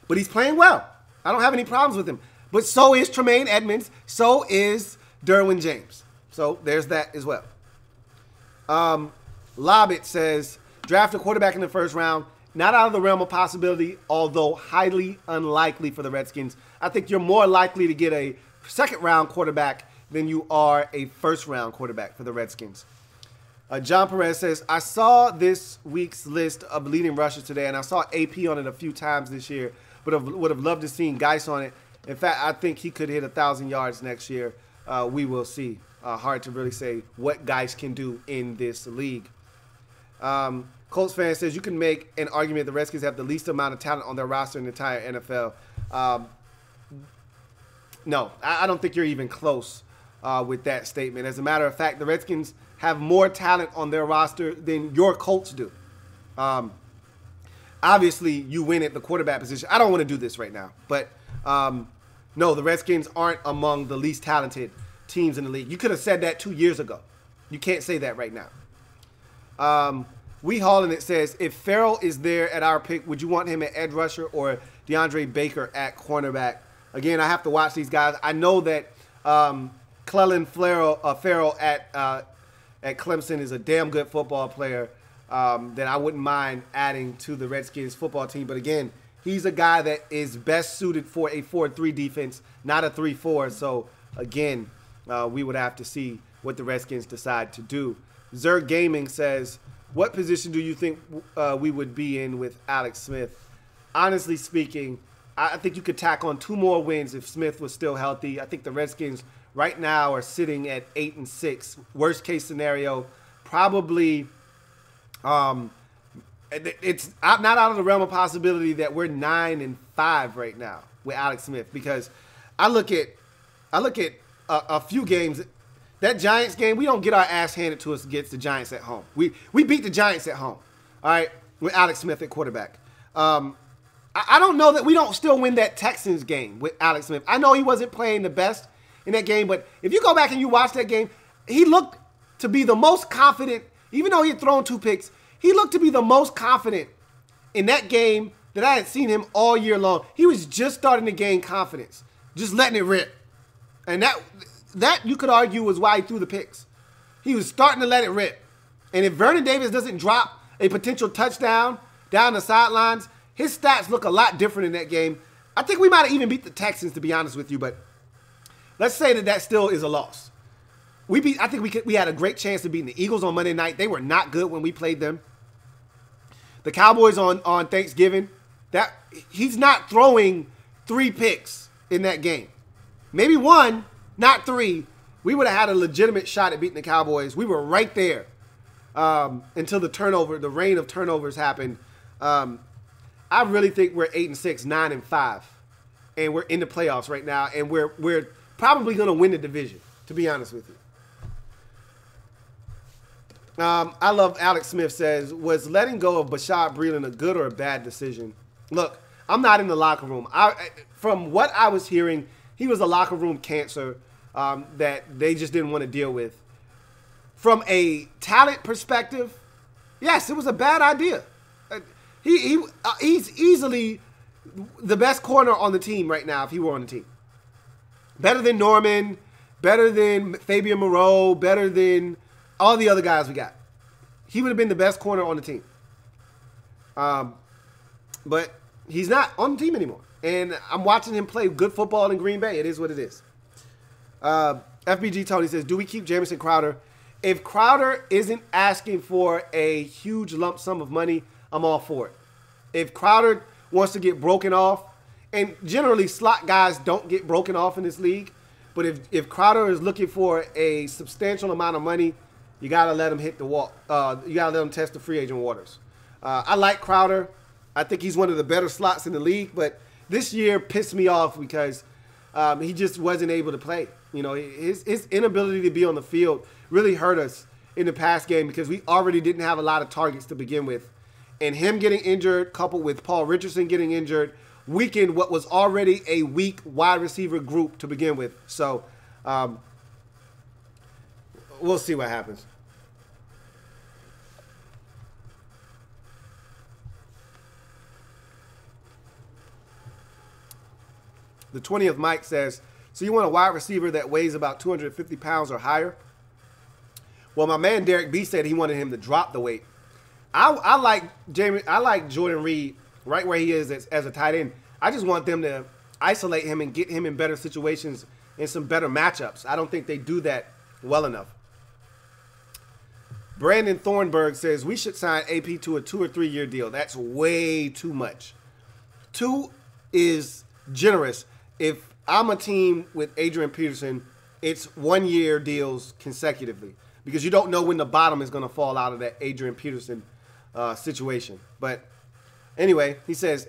But he's playing well. I don't have any problems with him. But so is Tremaine Edmonds. So is Derwin James. So there's that as well. Lobbit says, draft a quarterback in the first round. Not out of the realm of possibility, although highly unlikely for the Redskins. I think you're more likely to get a second-round quarterback than you are a first-round quarterback for the Redskins. John Perez says, I saw this week's list of leading rushers today, and I saw AP on it a few times this year, but would have loved to seen Geis on it. In fact, I think he could hit 1,000 yards next year. We will see. Hard to really say what Geis can do in this league. Colts fan says, you can make an argument the Redskins have the least amount of talent on their roster in the entire NFL. No, I don't think you're even close with that statement. As a matter of fact, the Redskins have more talent on their roster than your Colts do. Obviously, you win at the quarterback position. I don't want to do this right now. But, no, the Redskins aren't among the least talented teams in the league. You could have said that 2 years ago. You can't say that right now. We Hauling it says, if Farrell is there at our pick, would you want him at edge rusher or DeAndre Baker at cornerback? Again, I have to watch these guys. I know that Clelin Farrell at Clemson is a damn good football player that I wouldn't mind adding to the Redskins football team. But again, he's a guy that is best suited for a 4-3 defense, not a 3-4. So again, we would have to see what the Redskins decide to do. Zerg Gaming says, what position do you think we would be in with Alex Smith? Honestly speaking, I think you could tack on 2 more wins if Smith was still healthy. I think the Redskins right now are sitting at 8-6. Worst case scenario, probably it's not out of the realm of possibility that we're 9-5 right now with Alex Smith, because I look at a few games. That Giants game, we don't get our ass handed to us against the Giants at home. We beat the Giants at home, all right, with Alex Smith at quarterback. I I don't know that we don't still win that Texans game with Alex Smith. I know he wasn't playing the best in that game, but if you go back and you watch that game, he looked to be the most confident, even though he had thrown 2 picks, he looked to be the most confident in that game that I had seen him all year long. He was just starting to gain confidence, just letting it rip. And that you could argue was why he threw the picks. He was starting to let it rip. And if Vernon Davis doesn't drop a potential touchdown down the sidelines, his stats look a lot different in that game. I think we might have even beat the Texans, to be honest with you, but let's say that still is a loss. I think we had a great chance of beating the Eagles on Monday night. They were not good when we played them. The Cowboys on Thanksgiving, he's not throwing 3 picks in that game. Maybe 1, not 3. We would have had a legitimate shot at beating the Cowboys. We were right there until the reign of turnovers happened. I really think we're 8-6, 9-5, and we're in the playoffs right now, and we're probably going to win the division, to be honest with you. I love Alex Smith says, was letting go of Bashaud Breeland a good or a bad decision? Look, I'm not in the locker room. From what I was hearing, he was a locker room cancer that they just didn't want to deal with. From a talent perspective, yes, it was a bad idea. He's easily the best corner on the team right now if he were on the team. Better than Norman, better than Fabian Moreau, better than all the other guys we got. He would have been the best corner on the team. But he's not on the team anymore. And I'm watching him play good football in Green Bay. It is what it is. FBG Tony says, do we keep Jamison Crowder? If Crowder isn't asking for a huge lump sum of money, I'm all for it. If Crowder wants to get broken off, and generally slot guys don't get broken off in this league, but if Crowder is looking for a substantial amount of money, you got to let him hit the wall. You got to let him test the free agent waters. I like Crowder. I think he's one of the better slots in the league, but this year pissed me off because he just wasn't able to play. You know, his inability to be on the field really hurt us in the past game because we already didn't have a lot of targets to begin with. And him getting injured, coupled with Paul Richardson getting injured, weakened what was already a weak wide receiver group to begin with. So we'll see what happens. The 20th Mike says, so you want a wide receiver that weighs about 250 pounds or higher? Well, my man Derek B said he wanted him to drop the weight. I like Jordan Reed right where he is as a tight end. I just want them to isolate him and get him in better situations and some better matchups. I don't think they do that well enough. Brandon Thornburg says we should sign AP to a 2 or 3 year deal. That's way too much. 2 is generous. If I'm a team with Adrian Peterson, it's 1 year deals consecutively because you don't know when the bottom is going to fall out of that Adrian Peterson situation. But anyway, he says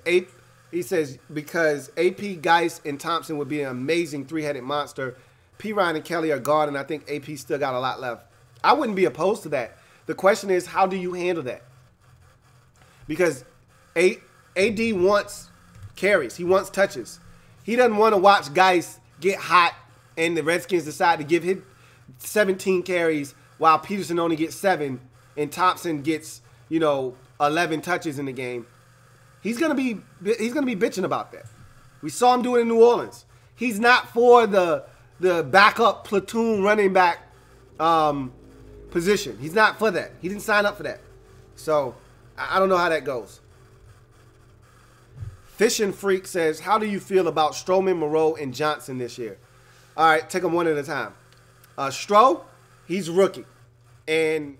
because AP, Geis, and Thompson would be an amazing 3-headed monster. P. Ryan and Kelly are guard, and I think AP still got a lot left. I wouldn't be opposed to that. The question is, how do you handle that? Because AD wants carries. He wants touches. He doesn't want to watch guys get hot and the Redskins decide to give him 17 carries while Peterson only gets 7 and Thompson gets, 11 touches in the game. He's gonna be bitching about that. We saw him do it in New Orleans. He's not for the backup platoon running back position. He's not for that. He didn't sign up for that. So I don't know how that goes. Fishing Freak says, how do you feel about Stroman, Moreau, and Johnson this year? All right, take them one at a time. Stroh, he's rookie. And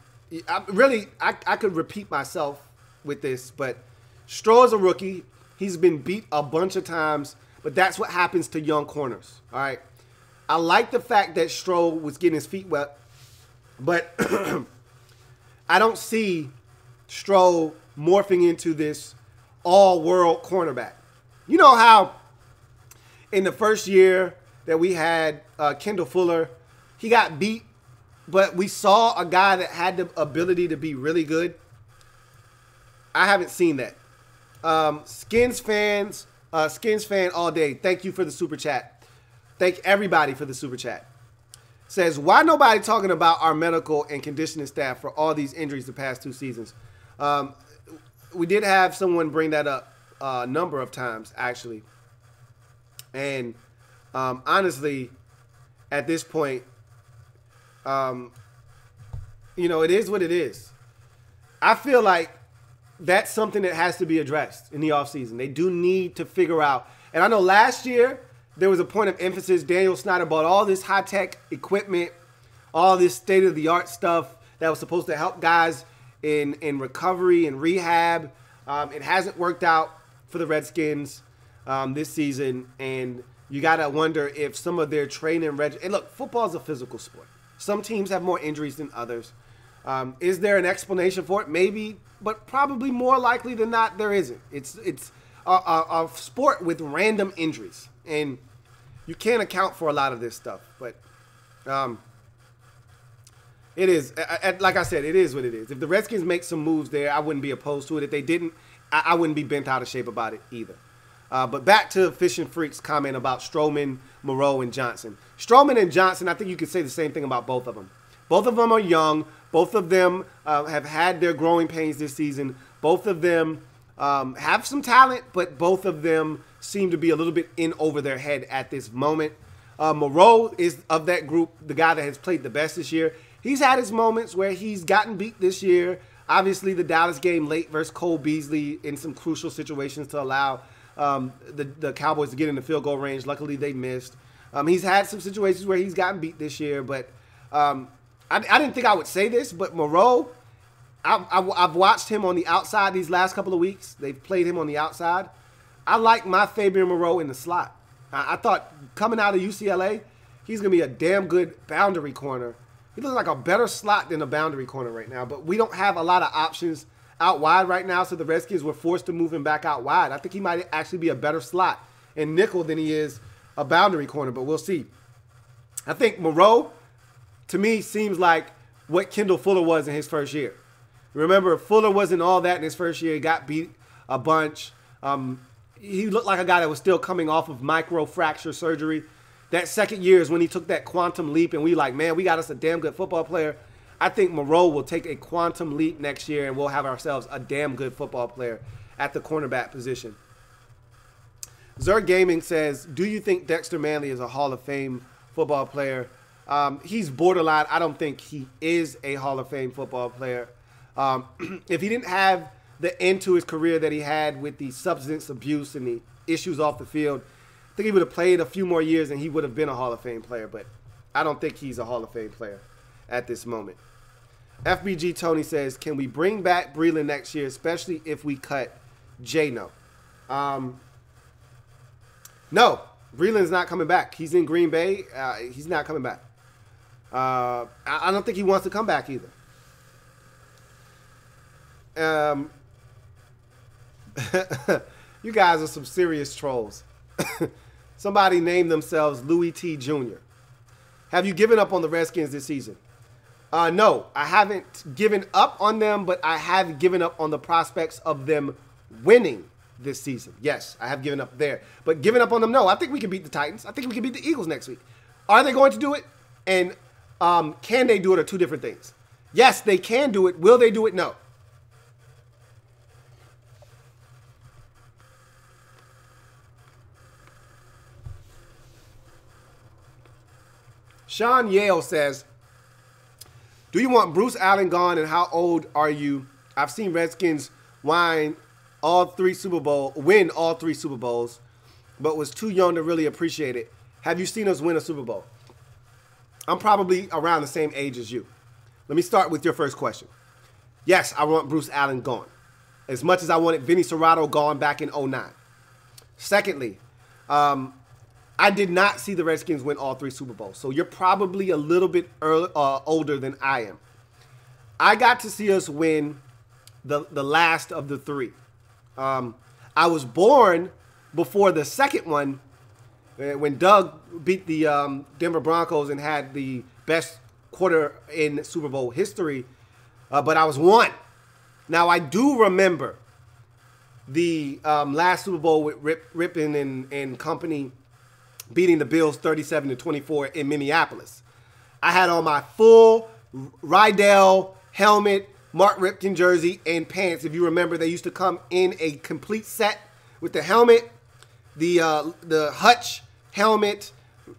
I could repeat myself with this, but Stroh is a rookie. He's been beat a bunch of times, but that's what happens to young corners. All right. I like the fact that Stroh was getting his feet wet, but I don't see Stroh morphing into this all-world cornerback. You know how in the first year that we had Kendall Fuller, he got beat, but we saw a guy that had the ability to be really good? I haven't seen that. Skins fan all day. Thank you for the super chat. Thank everybody for the super chat. Says, why nobody talking about our medical and conditioning staff for all these injuries the past 2 seasons? We did have someone bring that up a number of times, actually. And honestly, at this point, it is what it is. I feel like that's something that has to be addressed in the offseason. They do need to figure out. And I know last year there was a point of emphasis. Daniel Snyder bought all this high-tech equipment, all this state-of-the-art stuff that was supposed to help guys in recovery and rehab. It hasn't worked out for the Redskins this season, and you got to wonder if some of their training and look, football is a physical sport. Some teams have more injuries than others. Is there an explanation for it? Maybe, but probably more likely than not, there isn't. It's a sport with random injuries, and you can't account for a lot of this stuff. But it is, like I said, it is what it is. If the Redskins make some moves there, I wouldn't be opposed to it. If they didn't, I wouldn't be bent out of shape about it either. But back to Fish and Freak's comment about Stroman, Moreau, and Johnson. Stroman and Johnson, I think you could say the same thing about both of them. Both of them are young. Both of them have had their growing pains this season. Both of them have some talent, but both of them seem to be a little bit in over their head at this moment. Moreau is, of that group, the guy that has played the best this year. He's had his moments where he's gotten beat this year. Obviously, the Dallas game late versus Cole Beasley in some crucial situations to allow the Cowboys to get in the field goal range. Luckily, they missed. He's had some situations where he's gotten beat this year, but I didn't think I would say this, but Moreau, I've watched him on the outside these last couple of weeks. They've played him on the outside. I like my Fabian Moreau in the slot. I thought coming out of UCLA, he's going to be a damn good boundary corner. He looks like a better slot than a boundary corner right now, but we don't have a lot of options out wide right now, so the Redskins were forced to move him back out wide. I think he might actually be a better slot and nickel than he is a boundary corner, but we'll see. I think Moreau, to me, seems like what Kendall Fuller was in his first year. Remember, Fuller wasn't all that in his first year. He got beat a bunch. He looked like a guy that was still coming off of microfracture surgery. That second year is when he took that quantum leap, and we like, man, we got us a damn good football player. I think Moreau will take a quantum leap next year, and we'll have ourselves a damn good football player at the cornerback position. Zerg Gaming says, do you think Dexter Manley is a Hall of Fame football player? He's borderline. I don't think he is a Hall of Fame football player. If he didn't have the end to his career that he had with the substance abuse and the issues off the field, I think he would have played a few more years and he would have been a Hall of Fame player. But I don't think he's a Hall of Fame player at this moment. FBG Tony says, can we bring back Breland next year, especially if we cut J-No? No, Breland's not coming back. He's in Green Bay. He's not coming back. I don't think he wants to come back either. You guys are some serious trolls. Somebody named themselves Louie T. Jr. Have you given up on the Redskins this season? No, I haven't given up on them, but I have given up on the prospects of them winning this season. Yes, I have given up there. But giving up on them, no. I think we can beat the Titans. I think we can beat the Eagles next week. Are they going to do it? And can they do it are two different things. Yes, they can do it. Will they do it? No. Sean Yale says, do you want Bruce Allen gone and how old are you? I've seen Redskins win all three Super Bowls, but was too young to really appreciate it. Have you seen us win a Super Bowl? I'm probably around the same age as you. Let me start with your first question. Yes, I want Bruce Allen gone, as much as I wanted Vinny Serrato gone back in 2009. Secondly, I did not see the Redskins win all three Super Bowls, so you're probably a little bit older than I am. I got to see us win the last of the three. I was born before the second one when Doug beat the Denver Broncos and had the best quarter in Super Bowl history, but I was one. Now, I do remember the last Super Bowl with Reuben and company beating the Bills 37-24 in Minneapolis. I had on my full Rydell helmet, Mark Ripken jersey, and pants. If you remember, they used to come in a complete set with the helmet, the hutch helmet,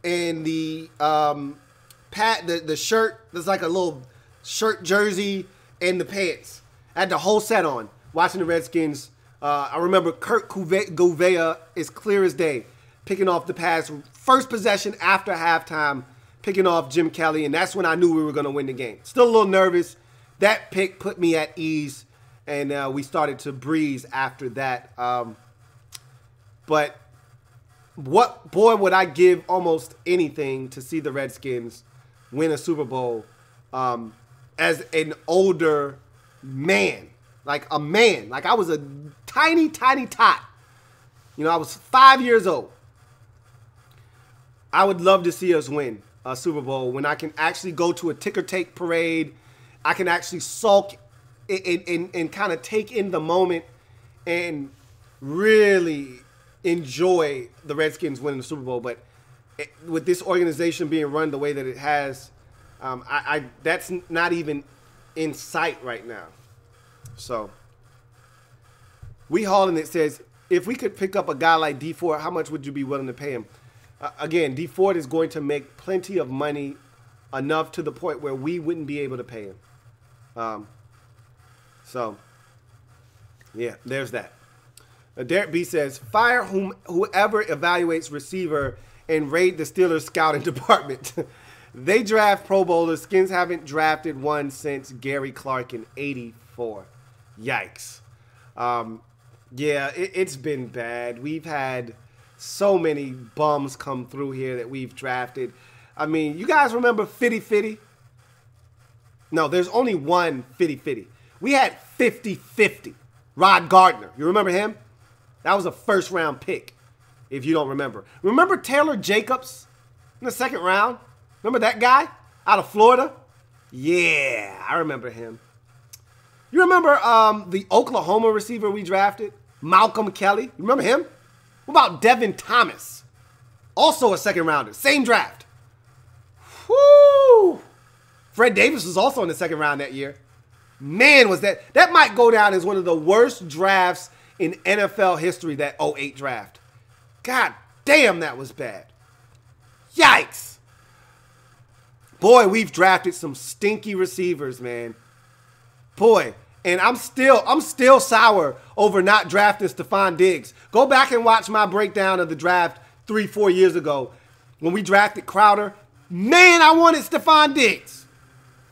and the the shirt. There's like a little shirt jersey and the pants. I had the whole set on watching the Redskins. I remember Kurt Gouveia is clear as day, picking off the pass, first possession after halftime, picking off Jim Kelly, and that's when I knew we were going to win the game. Still a little nervous. That pick put me at ease, and we started to breeze after that. But boy, would I give almost anything to see the Redskins win a Super Bowl as an older man. Like a man. Like I was a tiny, tiny tot. You know, I was 5 years old. I would love to see us win a Super Bowl when I can actually go to a ticker tape parade. I can actually sulk and kind of take in the moment and really enjoy the Redskins winning the Super Bowl. But with this organization being run the way that it has, that's not even in sight right now. So, We Hauling It says, if we could pick up a guy like D Ford, how much would you be willing to pay him? Again, D Ford is going to make plenty of money, enough to the point where we wouldn't be able to pay him. So, yeah, there's that. Derek B says, fire whoever evaluates receiver and raid the Steelers scouting department. They draft Pro Bowlers. Skins haven't drafted one since Gary Clark in '84. Yikes. Yeah, it's been bad. We've had so many bums come through here that we've drafted. I mean, you guys remember Fitty Fitty? No, there's only one Fitty Fitty. We had 50-50. Rod Gardner. You remember him? That was a first-round pick, if you don't remember. Remember Taylor Jacobs in the second round? Remember that guy out of Florida? Yeah, I remember him. You remember the Oklahoma receiver we drafted? Malcolm Kelly. You remember him? What about Devin Thomas? Also a second rounder. Same draft. Whoo! Fred Davis was also in the second round that year. Man, was that might go down as one of the worst drafts in NFL history, that 08 draft. God damn, that was bad. Yikes. Boy, we've drafted some stinky receivers, man. Boy, and I'm still sour over not drafting Stephon Diggs. Go back and watch my breakdown of the draft 3-4 years ago when we drafted Crowder. Man, I wanted Stephon Diggs.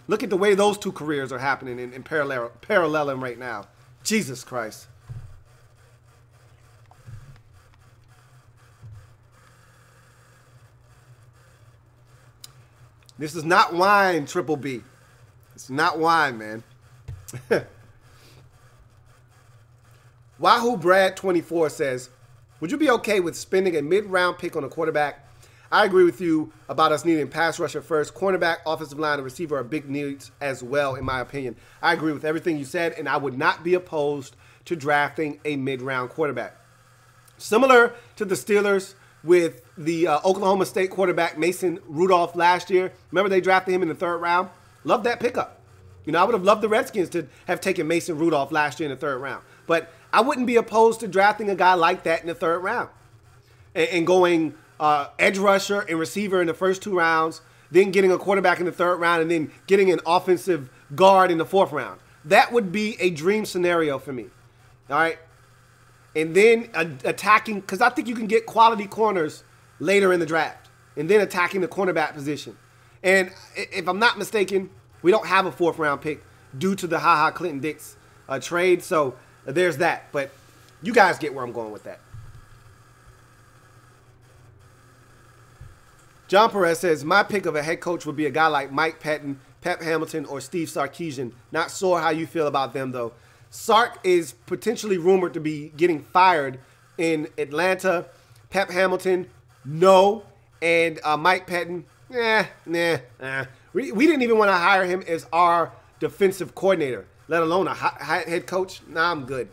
Look at the way those two careers are happening and paralleling right now. Jesus Christ. This is not wine, Triple B. It's not wine, man. Wahoo Brad 24 says, would you be okay with spending a mid-round pick on a quarterback? I agree with you about us needing pass rusher first. Cornerback, offensive line, and receiver are big needs as well, in my opinion. I agree with everything you said, and I would not be opposed to drafting a mid-round quarterback. Similar to the Steelers with the Oklahoma State quarterback Mason Rudolph last year. Remember they drafted him in the third round? Love that pickup. You know, I would have loved the Redskins to have taken Mason Rudolph last year in the third round. But I wouldn't be opposed to drafting a guy like that in the third round. And going edge rusher and receiver in the first 2 rounds, then getting a quarterback in the third round, and then getting an offensive guard in the 4th round. That would be a dream scenario for me. All right? And then attacking, because I think you can get quality corners later in the draft, and then attacking the cornerback position. And if I'm not mistaken, we don't have a 4th round pick due to the HaHa Clinton Dix trade. So there's that. But you guys get where I'm going with that. John Perez says, my pick of a head coach would be a guy like Mike Pettin, Pep Hamilton, or Steve Sarkisian. Not sure how you feel about them, though. Sark is potentially rumored to be getting fired in Atlanta. Pep Hamilton, no. And Mike Pettin, nah. We didn't even want to hire him as our defensive coordinator, let alone a head coach. Nah, I'm good.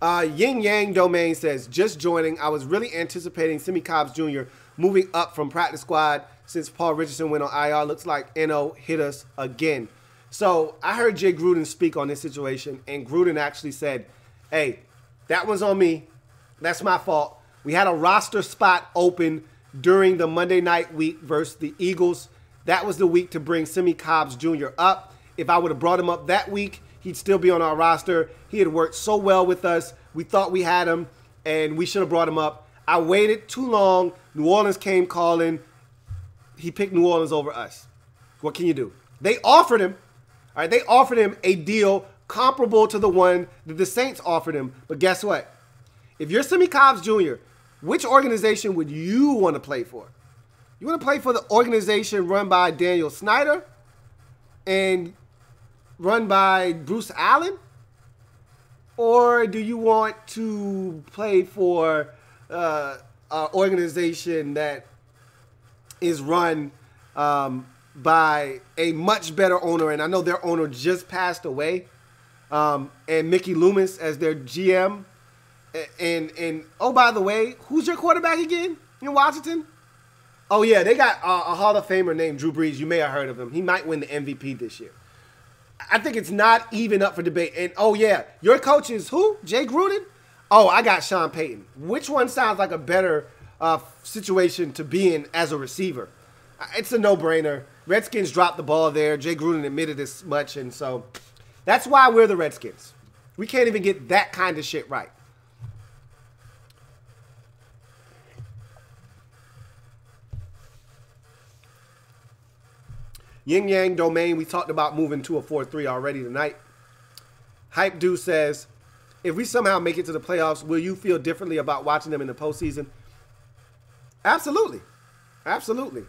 Yin Yang Domain says, just joining. I was really anticipating Simi Cobbs Jr. moving up from practice squad since Paul Richardson went on IR. Looks like NO hit us again. So I heard Jay Gruden speak on this situation, and Gruden actually said, hey, that one's on me. That's my fault. We had a roster spot open during the Monday night week versus the Eagles. That was the week to bring Simi Cobbs Jr. up. If I would have brought him up that week, he'd still be on our roster. He had worked so well with us. We thought we had him, and we should have brought him up. I waited too long. New Orleans came calling. He picked New Orleans over us. What can you do? They offered him. All right, they offered him a deal comparable to the one that the Saints offered him. But guess what? If you're Simi Cobbs Jr., which organization would you want to play for? You want to play for the organization run by Daniel Snyder and run by Bruce Allen? Or do you want to play for an organization that is run by a much better owner? And I know their owner just passed away. And Mickey Loomis as their GM. And oh, by the way, who's your quarterback again in Washington? Oh, yeah, they got a Hall of Famer named Drew Brees. You may have heard of him. He might win the MVP this year. I think it's not even up for debate. And, oh, yeah, your coach is who? Jay Gruden? Oh, I got Sean Payton. Which one sounds like a better situation to be in as a receiver? It's a no-brainer. Redskins dropped the ball there. Jay Gruden admitted as much, and so that's why we're the Redskins. We can't even get that kind of shit right. Yin Yang Domain, we talked about moving to a 4-3 already tonight. Hype Dude says, if we somehow make it to the playoffs, will you feel differently about watching them in the postseason? Absolutely. Absolutely.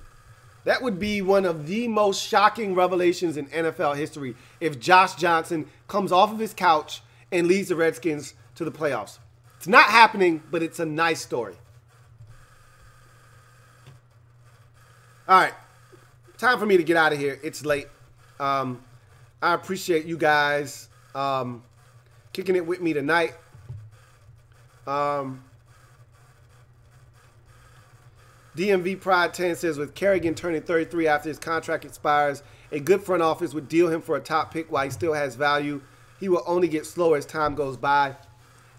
That would be one of the most shocking revelations in NFL history if Josh Johnson comes off of his couch and leads the Redskins to the playoffs. It's not happening, but it's a nice story. All right. Time for me to get out of here. It's late. I appreciate you guys kicking it with me tonight. DMV Pride 10 says, with Kerrigan turning 33 after his contract expires, a good front office would deal him for a top pick while he still has value. He will only get slower as time goes by.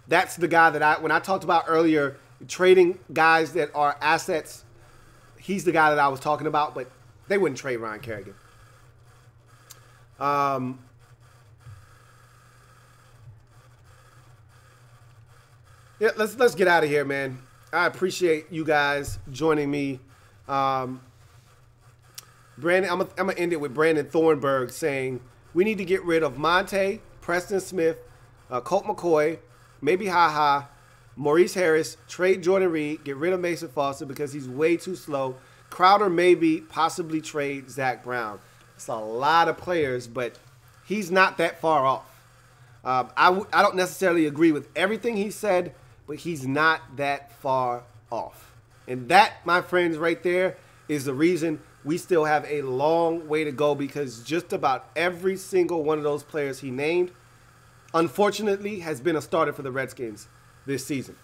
That's the guy that when I talked about earlier, trading guys that are assets, he's the guy that I was talking about, but they wouldn't trade Ryan Kerrigan. Yeah, let's get out of here, man. I appreciate you guys joining me. Brandon, I'm gonna end it with Brandon Thornburg saying we need to get rid of Monte, Preston Smith, Colt McCoy, maybe Maurice Harris, trade Jordan Reed, get rid of Mason Foster because he's way too slow. Crowder maybe, possibly trade Zach Brown. It's a lot of players, but he's not that far off. I don't necessarily agree with everything he said, but he's not that far off. And that, my friends, right there is the reason we still have a long way to go, because just about every single one of those players he named, unfortunately, has been a starter for the Redskins this season.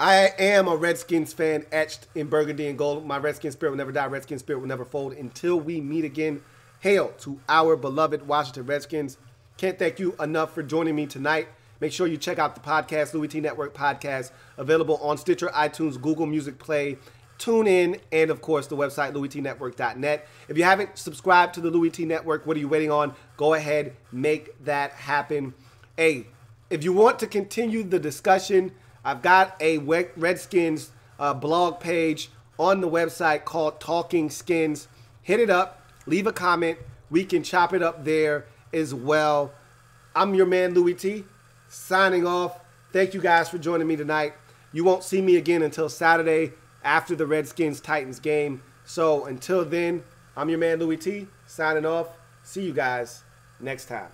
I am a Redskins fan etched in burgundy and gold. My Redskins spirit will never die. Redskins spirit will never fold until we meet again. Hail to our beloved Washington Redskins. Can't thank you enough for joining me tonight. Make sure you check out the podcast, Louie T Network Podcast, available on Stitcher, iTunes, Google Music Play, TuneIn, and, of course, the website, LouieTNetwork.net. If you haven't subscribed to the Louie T Network, what are you waiting on? Go ahead, make that happen. Hey, if you want to continue the discussion, I've got a Redskins blog page on the website called Talking Skins. Hit it up. Leave a comment. We can chop it up there as well. I'm your man, Louie T, signing off. Thank you guys for joining me tonight. You won't see me again until Saturday after the Redskins-Titans game. So until then, I'm your man, Louie T, signing off. See you guys next time.